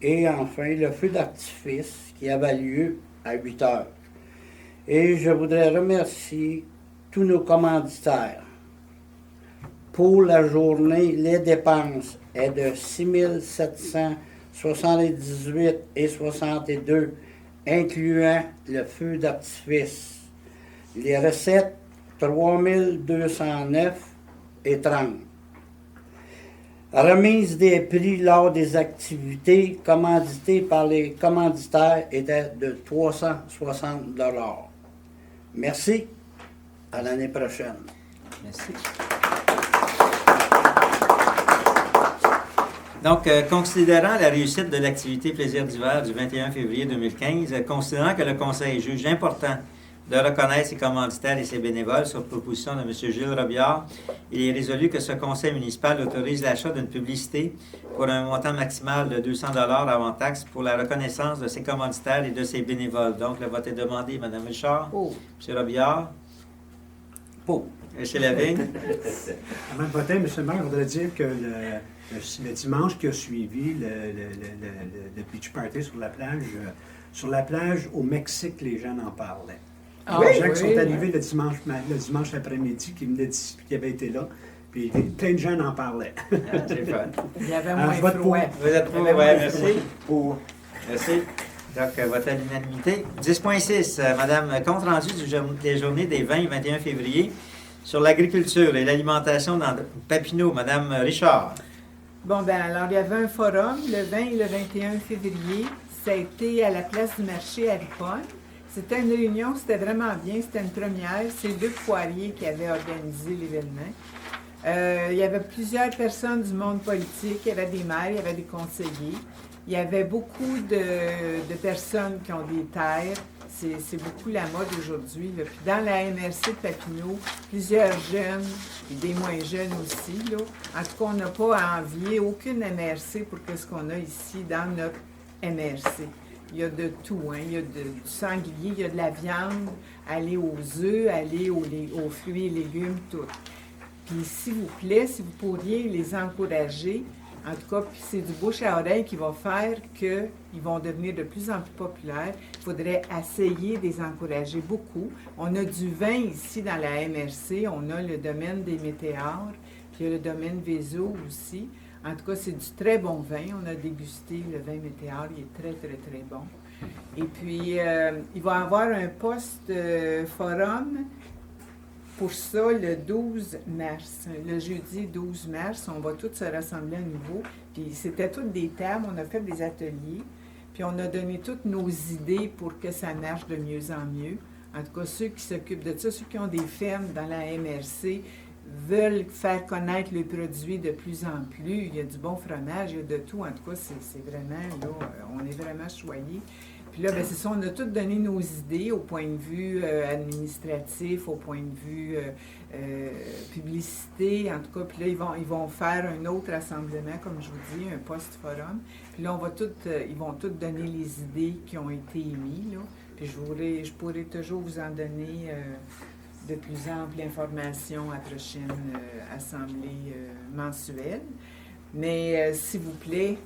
F: Et enfin, le feu d'artifice qui avait lieu à 8 heures. Et je voudrais remercier tous nos commanditaires. Pour la journée, les dépenses est de 6 778,62, incluant le feu d'artifice. Les recettes, 3 209,30. Remise des prix lors des activités commanditées par les commanditaires était de 360 $. Merci. À l'année prochaine.
A: Merci. Donc, considérant la réussite de l'activité Plaisir d'hiver du 21 février 2015, considérant que le Conseil juge important de reconnaître ses commanditaires et ses bénévoles sur proposition de M. Gilles Robillard, il est résolu que ce Conseil municipal autorise l'achat d'une publicité pour un montant maximal de 200 $ avant taxe pour la reconnaissance de ses commanditaires et de ses bénévoles. Donc, le vote est demandé. Mme Richard.
C: Pour.
A: M. Robillard.
F: Pour.
A: M. Lavigne.
E: Avant de voter, M. le maire, je voudrais dire que le dimanche qui a suivi le beach party sur la plage au Mexique, les gens en parlaient.
C: Ah,
E: Les gens
C: oui,
E: qui sont
C: oui.
E: arrivés le dimanche après-midi, qui venaient d'ici, qui avaient été là, puis plein de gens en parlaient.
A: Ah, c'est fun.
C: Il y avait
E: Alors,
C: moins
E: je vote pour.
C: froid.
A: Vous êtes pour?
C: Il y avait
A: Ouais,
C: moins
A: merci.
C: froid.
D: Pour.
A: Merci. Donc, vote à l'unanimité. 10.6, Madame, compte rendu des journées des 20 et 21 février sur l'agriculture et l'alimentation dans Papineau. Madame Richard.
C: Bon, ben alors, il y avait un forum le 20 et le 21 février. Ça a été à la place du marché à Ripoll. C'était une réunion, c'était vraiment bien, c'était une première. C'est Luc Poirier qui avait organisé l'événement. Il y avait plusieurs personnes du monde politique, il y avait des maires, il y avait des conseillers. Il y avait beaucoup de personnes qui ont des terres. C'est beaucoup la mode aujourd'hui, là. Puis dans la MRC de Papineau, plusieurs jeunes et des moins jeunes aussi, là. En tout cas, on n'a pas à envier aucune MRC pour ce qu'on a ici dans notre MRC. Il y a de tout, hein. Il y a du sanglier, il y a de la viande, aller aux œufs, aller aux fruits et légumes, tout. Puis s'il vous plaît, si vous pourriez les encourager, en tout cas, puis c'est du bouche à oreille qui va faire qu'ils vont devenir de plus en plus populaires. Il faudrait essayer de les encourager beaucoup. On a du vin ici dans la MRC, on a le domaine des météores, puis il y a le domaine Vézo aussi. En tout cas, c'est du très bon vin. On a dégusté le vin météore, il est très, très, très bon. Et puis, il va y avoir un post-forum pour ça le 12 mars. Le jeudi 12 mars, on va tous se rassembler à nouveau. Puis c'était toutes des tables, on a fait des ateliers, puis on a donné toutes nos idées pour que ça marche de mieux en mieux. En tout cas, ceux qui s'occupent de ça, ceux qui ont des fermes dans la MRC, veulent faire connaître le produit de plus en plus. Il y a du bon fromage, il y a de tout. En tout cas, c'est vraiment, là, on est vraiment choyés. Puis là, ben, c'est ça, on a toutes donné nos idées au point de vue administratif, au point de vue publicité, en tout cas. Puis là, ils vont faire un autre rassemblement, comme je vous dis, un post-forum. Puis là, ils vont toutes donner les idées qui ont été émises, là. Puis je pourrais toujours vous en donner de plus amples informations à la prochaine assemblée mensuelle. Mais s'il vous plaît,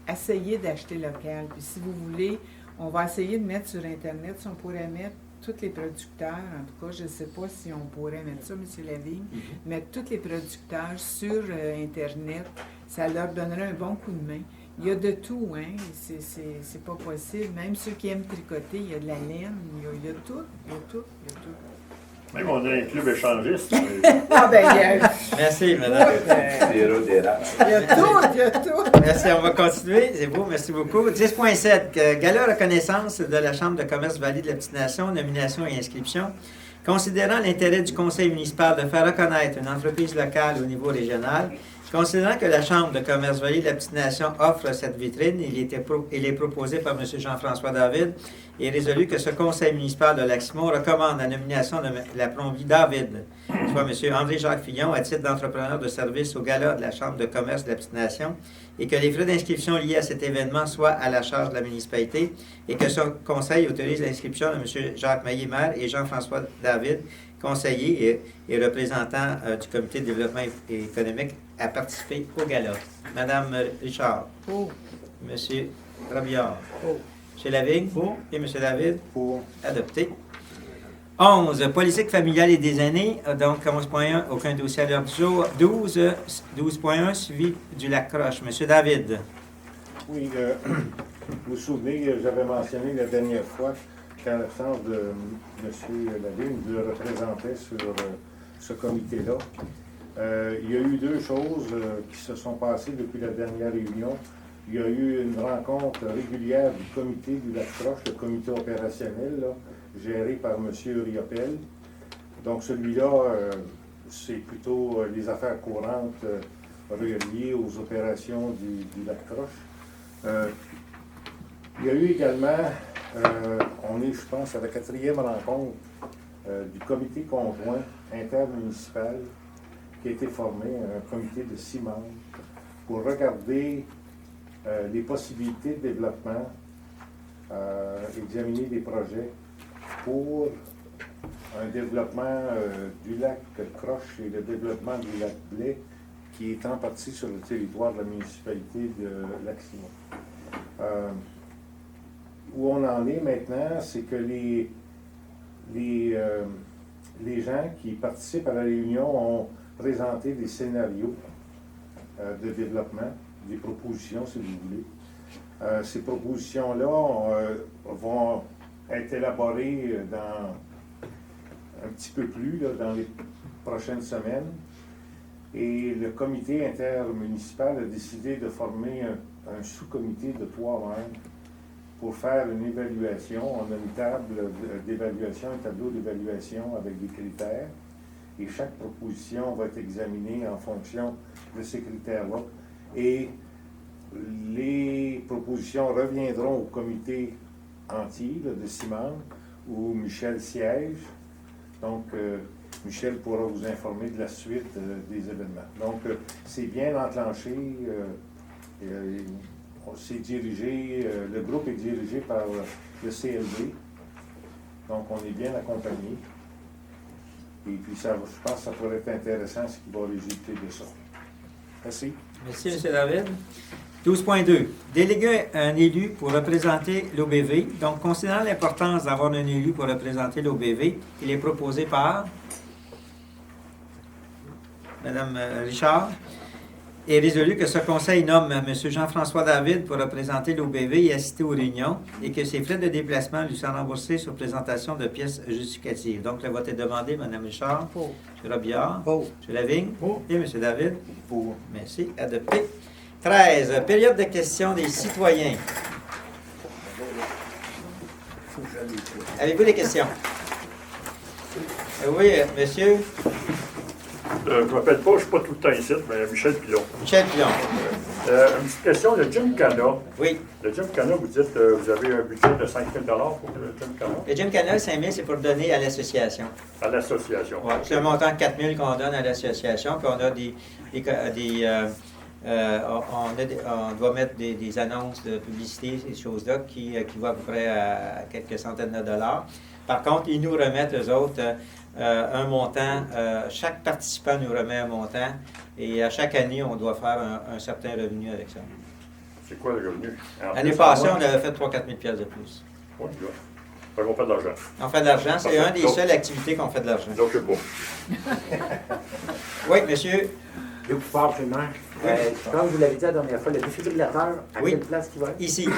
C: essayez d'acheter local. Puis si vous voulez, on va essayer de mettre sur Internet, si on pourrait mettre tous les producteurs, en tout cas, je ne sais pas si on pourrait mettre ça, M. Lavigne, mettre tous les producteurs sur Internet, ça leur donnerait un bon coup de main. Il y a de tout, hein, c'est pas possible. Même ceux qui aiment tricoter, il y a de la laine, il y a tout, il y a tout, il y a tout.
G: Même on a un club échangiste.
C: Ah ben,
A: Merci, madame.
C: il y a tout, il y a tout.
A: Merci, on va continuer. C'est beau, merci beaucoup. 10.7, gala reconnaissance de la Chambre de commerce Vallée de la Petite-Nation, nomination et inscription. Considérant l'intérêt du conseil municipal de faire reconnaître une entreprise locale au niveau régional, considérant que la Chambre de commerce Vallée de la Petite-Nation offre cette vitrine, il est proposé par M. Jean-François David et résolu que ce conseil municipal de Lac-Simon recommande la nomination de la plombier David, soit M. André-Jacques Fillon, à titre d'entrepreneur de service au gala de la Chambre de commerce de la Petite-Nation, et que les frais d'inscription liés à cet événement soient à la charge de la municipalité, et que ce conseil autorise l'inscription de M. Jacques Maillé-Maire et Jean-François David, conseiller et représentant du comité de développement économique, à participer au gala. Madame Richard.
C: Oh.
A: Monsieur Robillard.
C: Oh.
A: M. Lavigne.
D: Pour.
A: Et M. David.
D: Pour.
A: Adopté. 11. Politique familiale et des aînés. Donc, 11.1, aucun dossier à l'heure du jour. 12.1, suivi du Lac-Croche. M. David.
D: Oui, vous vous souvenez, j'avais mentionné la dernière fois qu'en l'absence de M. Lavigne, je le représentais sur ce comité-là. Il y a eu deux choses qui se sont passées depuis la dernière réunion. Il y a eu une rencontre régulière du comité du Lac-Croche, le comité opérationnel, là, géré par M. Riopel. Donc celui-là, c'est plutôt les affaires courantes reliées aux opérations du Lac-Croche. Il y a eu également, on est, je pense, à la 4e rencontre du comité conjoint intermunicipal qui a été formé, un comité de 6 membres, pour regarder les possibilités de développement, examiner des projets pour un développement du lac Croche et le développement du lac Blais qui est en partie sur le territoire de la municipalité de Lac-Simon. Où on en est maintenant, c'est que les gens qui participent à la réunion ont présenté des scénarios de développement, des propositions, si vous voulez. Ces propositions-là vont être élaborées un petit peu plus dans les prochaines semaines. Et le comité intermunicipal a décidé de former un sous-comité de 3 membres pour faire une évaluation. On a une table d'évaluation, un tableau d'évaluation avec des critères. Et chaque proposition va être examinée en fonction de ces critères-là. Et les propositions reviendront au comité entier de 6 membres où Michel siège. Donc, Michel pourra vous informer de la suite des événements. Donc, c'est bien enclenché. C'est dirigé, le groupe est dirigé par le CLD. Donc, on est bien accompagné. Et puis, je pense que ça pourrait être intéressant ce qui va résulter de ça. Merci.
A: Merci, M. David. 12.2. Déléguer un élu pour représenter l'OBV. Donc, considérant l'importance d'avoir un élu pour représenter l'OBV, il est proposé par Mme Richard. Et résolu que ce conseil nomme M. Jean-François David pour représenter l'OBV et assister aux réunions et que ses frais de déplacement lui sont remboursés sur présentation de pièces justificatives. Donc, le vote est demandé, Mme Richard.
C: Pour.
A: M. Robillard.
F: Pour.
A: M. Lavigne.
E: Pour.
A: Et M. David. Pour. Merci. Adopté. 13. Période de questions des citoyens. Avez-vous des questions? Oui, monsieur.
G: Je ne m'appelle pas, je ne suis pas tout le temps ici, mais Michel Pilon.
A: Michel Pilon.
G: Une petite question, le Gymkhana.
A: Oui.
G: Le Gymkhana, vous dites que vous avez un budget de 5 000 pour le Gymkhana
A: Le Gymkhana, 5 000, c'est pour donner à l'association.
G: à l'association.
A: Ouais, c'est un montant de 4 000 qu'on donne à l'association, puis on a on doit mettre des annonces de publicité, ces choses-là, qui vont à peu près à quelques centaines de dollars. Par contre, ils nous remettent, eux autres, un montant. Chaque participant nous remet un montant, et à chaque année, on doit faire un certain revenu avec ça.
G: C'est quoi le revenu?
A: L'année passée, on avait fait 3 000 à 4 000 de plus.
G: Oui, là. Fait qu'on fait de l'argent.
A: On fait de l'argent, c'est
G: Parfait.
A: une des
G: Donc-
A: seules activités qu'on fait de l'argent.
G: Donc, c'est beau.
A: Oui, monsieur.
H: Luc Fort, primaire. Comme vous l'avez dit la dernière fois, le défibrillateur, à
A: Oui.
H: quelle place qu'il va être?
A: Ici.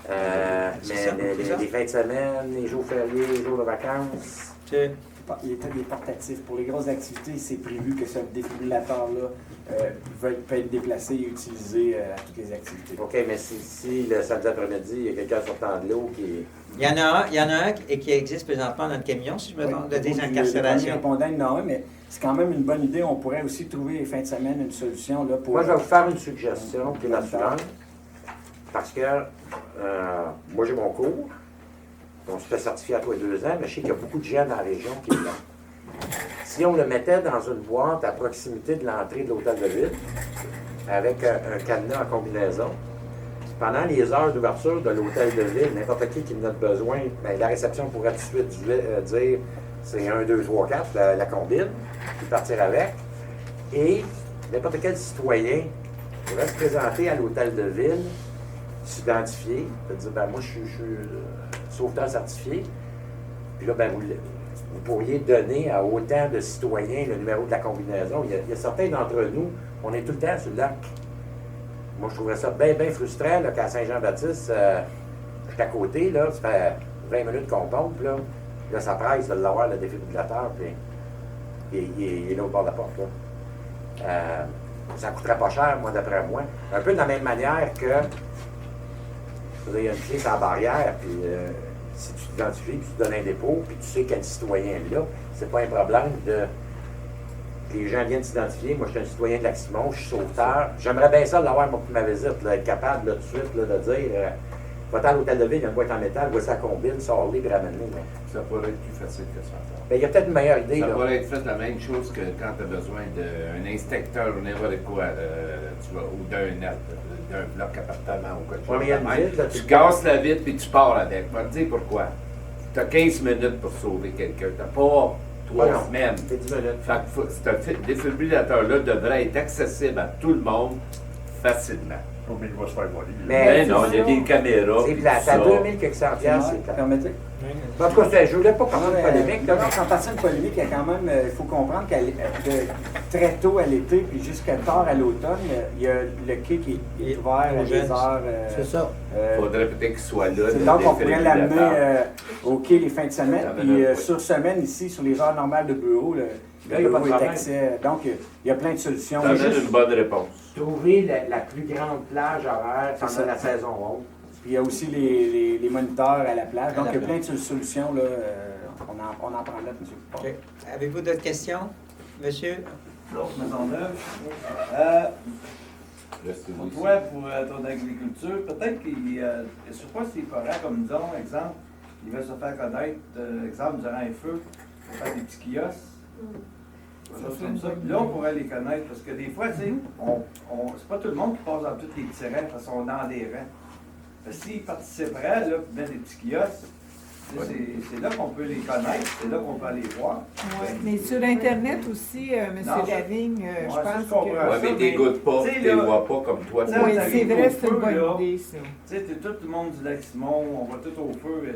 A: C'est
H: Mais
A: ça, c'est ça.
H: les fins de semaine, les jours fériés, les jours de vacances.
A: C'est-
B: Il est portatif. Pour les grosses activités, c'est prévu que ce défibrillateur-là peut être déplacé et utilisé à toutes les activités.
H: OK, mais si le samedi après-midi, il y a quelqu'un sortant de l'eau qui.
A: Il y en a un qui existe présentement dans le camion, si je me trompe, de désincarcération.
B: Répondant, non, mais c'est quand même une bonne idée. On pourrait aussi trouver les fins de semaine une solution là, pour.
H: Moi, je vais vous faire une suggestion qui est la suivante. Parce que moi, j'ai mon cours. On se fait certifier à tous les 2 ans, mais je sais qu'il y a beaucoup de jeunes dans la région qui l'ont. Si on le mettait dans une boîte à proximité de l'entrée de l'hôtel de ville, avec un cadenas en combinaison, pendant les heures d'ouverture de l'hôtel de ville, n'importe qui en a besoin, bien, la réception pourrait tout de suite dire c'est 1, 2, 3, 4, la combine, puis partir avec. Et n'importe quel citoyen pourrait se présenter à l'hôtel de ville, s'identifier, de dire ben moi je suis sauveteur certifié. Puis là, ben vous pourriez donner à autant de citoyens le numéro de la combinaison. Il y a certains d'entre nous, on est tout le temps sur le lac. Moi, je trouverais ça bien, bien frustrant là, qu'à Saint-Jean-Baptiste, je suis à côté, là, ça fait 20 minutes qu'on pompe, là ça presse de l'avoir, le défibrillateur, puis il est là au bord de la porte. Là. Ça ne coûterait pas cher, moi, d'après moi. Un peu de la même manière que il y a une clé sur la barrière, puis si tu t'identifies, puis tu donnes un dépôt, puis tu sais quel citoyen est là, c'est pas un problème de que les gens viennent s'identifier. Moi, je suis un citoyen de Lac-Simon, je suis sauveteur. J'aimerais bien ça l'avoir pour ma visite, là, être capable là, tout de suite là, de dire va-t'en à l'hôtel de ville, il y a une boîte en métal, voici la combine, sors-les, puis ramène-les.
I: Ça pourrait être plus facile que ça.
H: Ben, il y a peut-être une meilleure idée.
I: Ça
H: Là.
I: pourrait être fait la même chose que quand tu as besoin d'un inspecteur ou n'importe quoi, ou d'un bloc appartement ou quoi que
H: Ouais, mais il y a une
I: même.
H: vitre, là,
I: Tu casses la vitre puis tu pars avec. Je vais te dire pourquoi. tu as 15 minutes pour sauver quelqu'un. Tu n'as pas 3
H: non.
I: semaines.
H: C'est 10 minutes.
I: Fait que ce défibrillateur-là devrait être accessible à tout le monde facilement.
G: Oh, mais il va se faire voler.
H: Mais
I: non, il y a des caméras.
H: c'est
I: puis
H: plate.
I: tout
H: À
I: ça.
H: 2000 quelques cents piastres, c'est plate.
B: Permettez?
H: En tout cas, je voulais pas parler de polémique.
B: Non,
H: là,
B: sans passer une polémique, il y a quand même, il faut comprendre très tôt à l'été, puis jusqu'à tard à l'automne, il y a le quai qui est ouvert à des heures.
F: C'est ça.
I: Il faudrait peut-être qu'il soit là. le
B: Donc, on pourrait l'amener
I: défibrillateur.
B: au quai les fins de semaine,
I: Ah, ben,
B: puis
I: ouais.
B: sur semaine, ici, sur les heures normales de bureau, le
H: Là, il y a pas de
B: bureau est
H: problème.
B: accès. Donc, il y a plein de solutions.
I: Ça donne une bonne réponse.
H: Trouver la plus grande plage horaire
B: C'est
H: pendant
B: ça.
H: la saison haute.
B: Puis il y a aussi les moniteurs à la plage. Donc,
A: la
B: il y a plein
A: plage.
B: de solutions. Là, on en prend note, M. Coupard.
A: OK. Avez-vous d'autres questions, monsieur?
J: Claude Maisonneuve.
I: Reste
J: Pour
I: ici.
J: toi, pour ton agriculture, peut-être qu'il ne sait pas s'il fera comme nous autres, exemple, il veut se faire connaître, exemple, durant un feu, pour faire des petits kiosques. Des choses comme ça. Puis là, on pourrait les connaître, parce que des fois, tu sais, c'est pas tout le monde qui passe dans tous les petits rangs, parce qu'on est dans des rangs. S'ils participeraient, là, puis mettre des petits kiosques, c'est là qu'on peut les connaître, c'est là qu'on peut aller voir.
C: Ouais, mais sur Internet aussi, M.
J: Non, ça-
C: Lavigne, je
J: Ouais, ça,
C: pense
J: je comprends.
C: que...
I: Ouais, mais t'es goûtes pas,
J: Tu sais,
I: tu les
J: là-
I: vois pas comme toi.
J: Ça,
C: Oui,
J: ça
C: c'est
J: arrive
C: vrai,
J: au
C: c'est une
J: feu, là.
C: bonne idée, ça.
J: Tu sais, t'es tout le monde du lac Simon, on va tout au feu.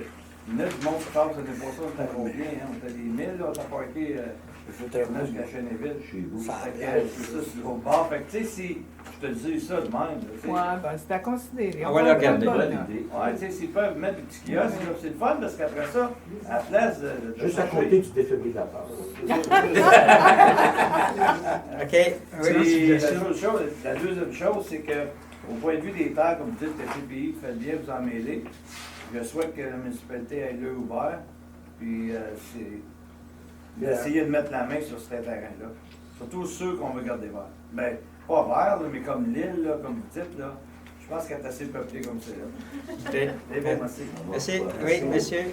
J: Il y en a du monde qui passe, c'est pas ça, on était combien, hein? On était des 1000, là, on t'a parqué jusqu'à Chénéville.
F: Chez vous.
J: Fait que, c'est ça, sur l'autre bord. Fait que, tu sais, si je te dis ça de même, là, tu sais.
C: Ouais, ben, c'est à considérer.
A: On va le regarder.
C: prendre
J: Bonne
C: bonne note.
J: idée. Ouais, tu sais, s'ils peuvent mettre des petits kiosques, là, c'est le fun parce qu'après ça, à la place de
H: Juste à
J: chercher-
H: côté du défibrillateur.
A: OK.
J: C'est
A: Oui,
J: la seule chose. La deuxième chose, c'est que, au point de vue des terres, comme vous dites, le TPI, vous faites bien vous en mêler. Je souhaite que la municipalité ait l'œil ouvert. Puis, c'est d'essayer de mettre la main sur ce terrain-là. Surtout ceux qu'on veut garder verts. Ben, pas verts, là, mais comme l'île, là, comme vous dites, là. Je pense qu'elle est assez peuplée comme c'est là.
A: OK.
J: Eh bien, merci.
A: Merci. Oui, monsieur?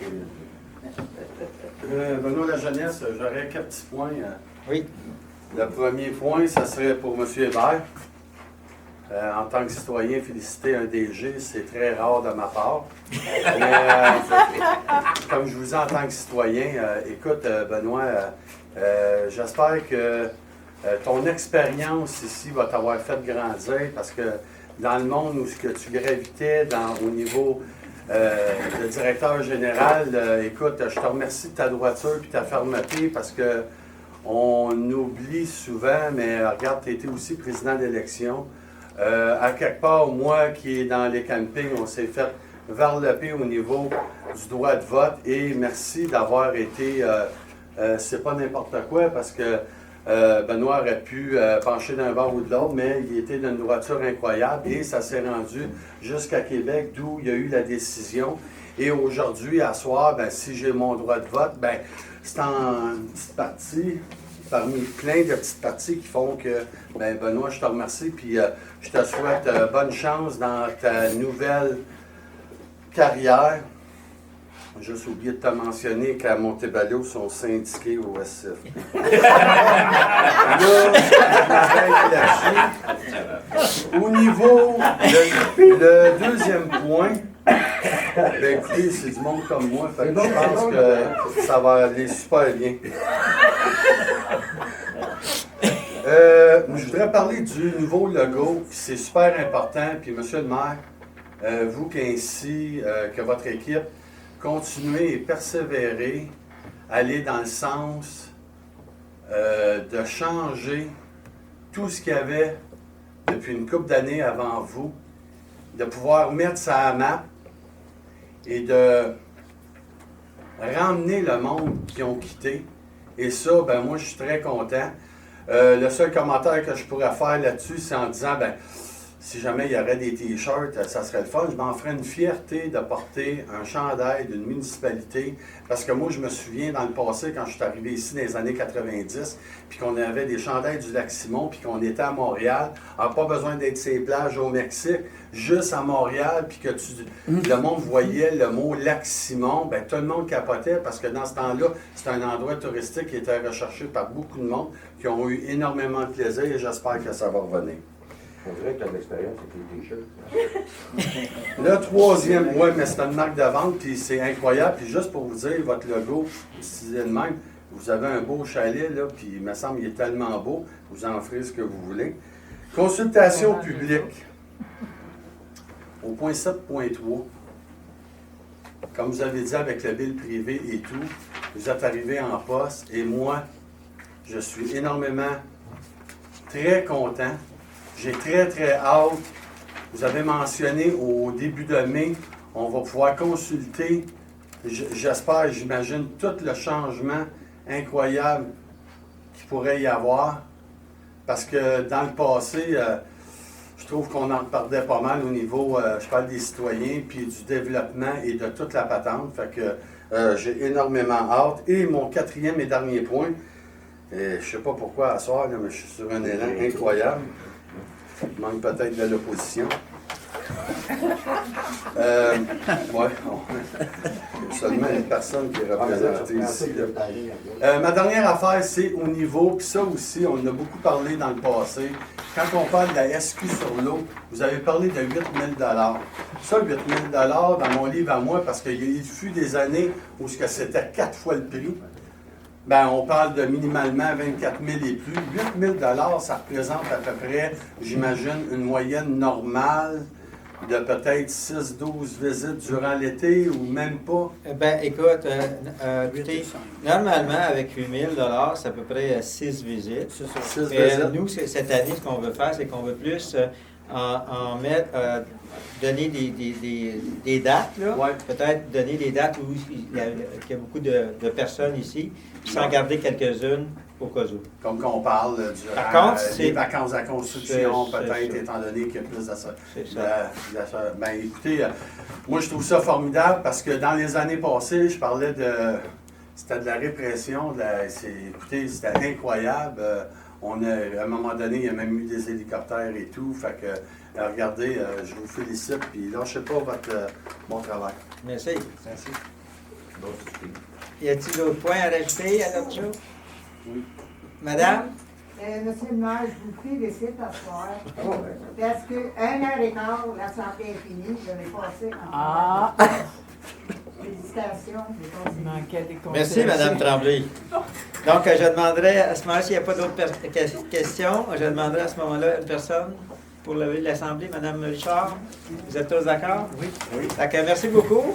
K: Benoît La Jeunesse, j'aurais 4 petits points.
A: Oui.
K: Le premier point, ça serait pour M. Hébert. En tant que citoyen, féliciter un DG, c'est très rare de ma part. Mais comme je vous dis en tant que citoyen, écoute, Benoît, j'espère que ton expérience ici va t'avoir fait grandir parce que dans le monde où que tu gravitais au niveau de directeur général, écoute, je te remercie de ta droiture et ta fermeté parce que on oublie souvent, mais regarde, tu étais aussi président d'élection. À quelque part, moi qui est dans les campings, on s'est fait varloper au niveau du droit de vote et merci d'avoir été, c'est pas n'importe quoi parce que Benoît aurait pu pencher d'un bord ou de l'autre, mais il était d'une droiture incroyable et ça s'est rendu jusqu'à Québec, d'où il y a eu la décision. Et aujourd'hui, à soir, ben, si j'ai mon droit de vote, ben, c'est en petite partie, parmi plein de petites parties qui font que, ben, Benoît, je te remercie, puis je te souhaite bonne chance dans ta nouvelle carrière. J'ai juste oublié de te mentionner qu'à Montebello, ils sont syndiqués au SCF. Au niveau, le deuxième point, ben écoutez, c'est du monde comme moi, fait que je pense que ça va aller super bien. Je voudrais parler du nouveau logo, c'est super important, puis monsieur le maire, vous ainsi que votre équipe, continuez et persévérez, aller dans le sens de changer tout ce qu'il y avait depuis une couple d'années avant vous, de pouvoir mettre ça à map et de ramener le monde qui ont quitté. Et ça, ben moi, je suis très content. Le seul commentaire que je pourrais faire là-dessus, c'est en disant, ben, si jamais il y aurait des t-shirts, ça serait le fun. Je m'en ferais une fierté de porter un chandail d'une municipalité. Parce que moi, je me souviens dans le passé, quand je suis arrivé ici dans les années 90, puis qu'on avait des chandails du lac Simon, puis qu'on était à Montréal. Alors, pas besoin d'être sur les plages au Mexique, juste à Montréal, puis que le monde voyait le mot lac Simon, ben tout le monde capotait parce que dans ce temps-là, c'est un endroit touristique qui était recherché par beaucoup de monde, qui ont eu énormément de plaisir et j'espère que ça va revenir.
H: On dirait que tu as de l'expérience avec les t-shirts.
K: Le troisième, oui, mais c'est une marque de vente, puis c'est incroyable. Puis juste pour vous dire, votre logo, utilisé de même, vous avez un beau chalet, là, puis il me semble qu'il est tellement beau, vous en ferez ce que vous voulez. Consultation publique. Au point 7.3, comme vous avez dit avec le bill privé et tout, vous êtes arrivé en poste et moi, je suis énormément très content. J'ai très, très hâte. Vous avez mentionné au début de mai, on va pouvoir consulter, j'espère, j'imagine, tout le changement incroyable qu'il pourrait y avoir. Parce que dans le passé, je trouve qu'on en perdait pas mal au niveau, je parle des citoyens, puis du développement et de toute la patente. Fait que j'ai énormément hâte. Et mon quatrième et dernier point, je ne sais pas pourquoi à soir, là, mais je suis sur un élan incroyable. Il manque peut-être de l'opposition. Ouais, il y a seulement une personne qui est représentée ici. Ma dernière affaire, c'est au niveau, puis ça aussi, on en a beaucoup parlé dans le passé. Quand on parle de la SQ sur l'eau, vous avez parlé de 8 000 $. Ça, 8 000 $, dans mon livre à moi, parce qu'il fut des années où c'était 4 fois le prix, ben, on parle de minimalement 24 000 et plus. 8 000 $, ça représente à peu près, j'imagine, une moyenne normale de peut-être 6-12 visites durant l'été ou même pas.
A: Ben, écoute, normalement, avec 8 000 $, c'est à peu près 6 visites. Nous, cette année, ce qu'on veut faire, c'est qu'on veut plus en mettre, donner des dates, là.
K: Ouais.
A: Peut-être donner des dates où il y a beaucoup de personnes ici, puis s'en garder quelques-unes au cas où.
K: Comme qu'on parle
A: Par
K: durant
A: contre,
K: les vacances à construction,
A: c'est
K: peut-être,
A: ça.
K: étant donné qu'il y a plus de ça.
A: C'est ça.
K: Ben, écoutez, moi, je trouve ça formidable parce que dans les années passées, je parlais de... C'était de la répression. Écoutez, c'était incroyable. À un moment donné, il y a même eu des hélicoptères et tout. Fait que, regardez, je vous félicite. Puis lâchez pas votre bon travail.
A: Merci.
K: Merci.
A: Y a-t-il d'autres points à rajouter à notre chose? Oui. Madame?
L: Monsieur le maire, je vous félicite à ce soir. Parce que 1h15, l'Assemblée est finie, je l'ai passé en Félicitations.
C: Il manquait des
A: Merci, Mme Tremblay. Donc, je demanderai à ce moment-là, s'il n'y a pas d'autres questions, je demanderai à ce moment-là une personne pour lever l'Assemblée, Mme Richard. Vous êtes tous d'accord? Oui. Merci beaucoup.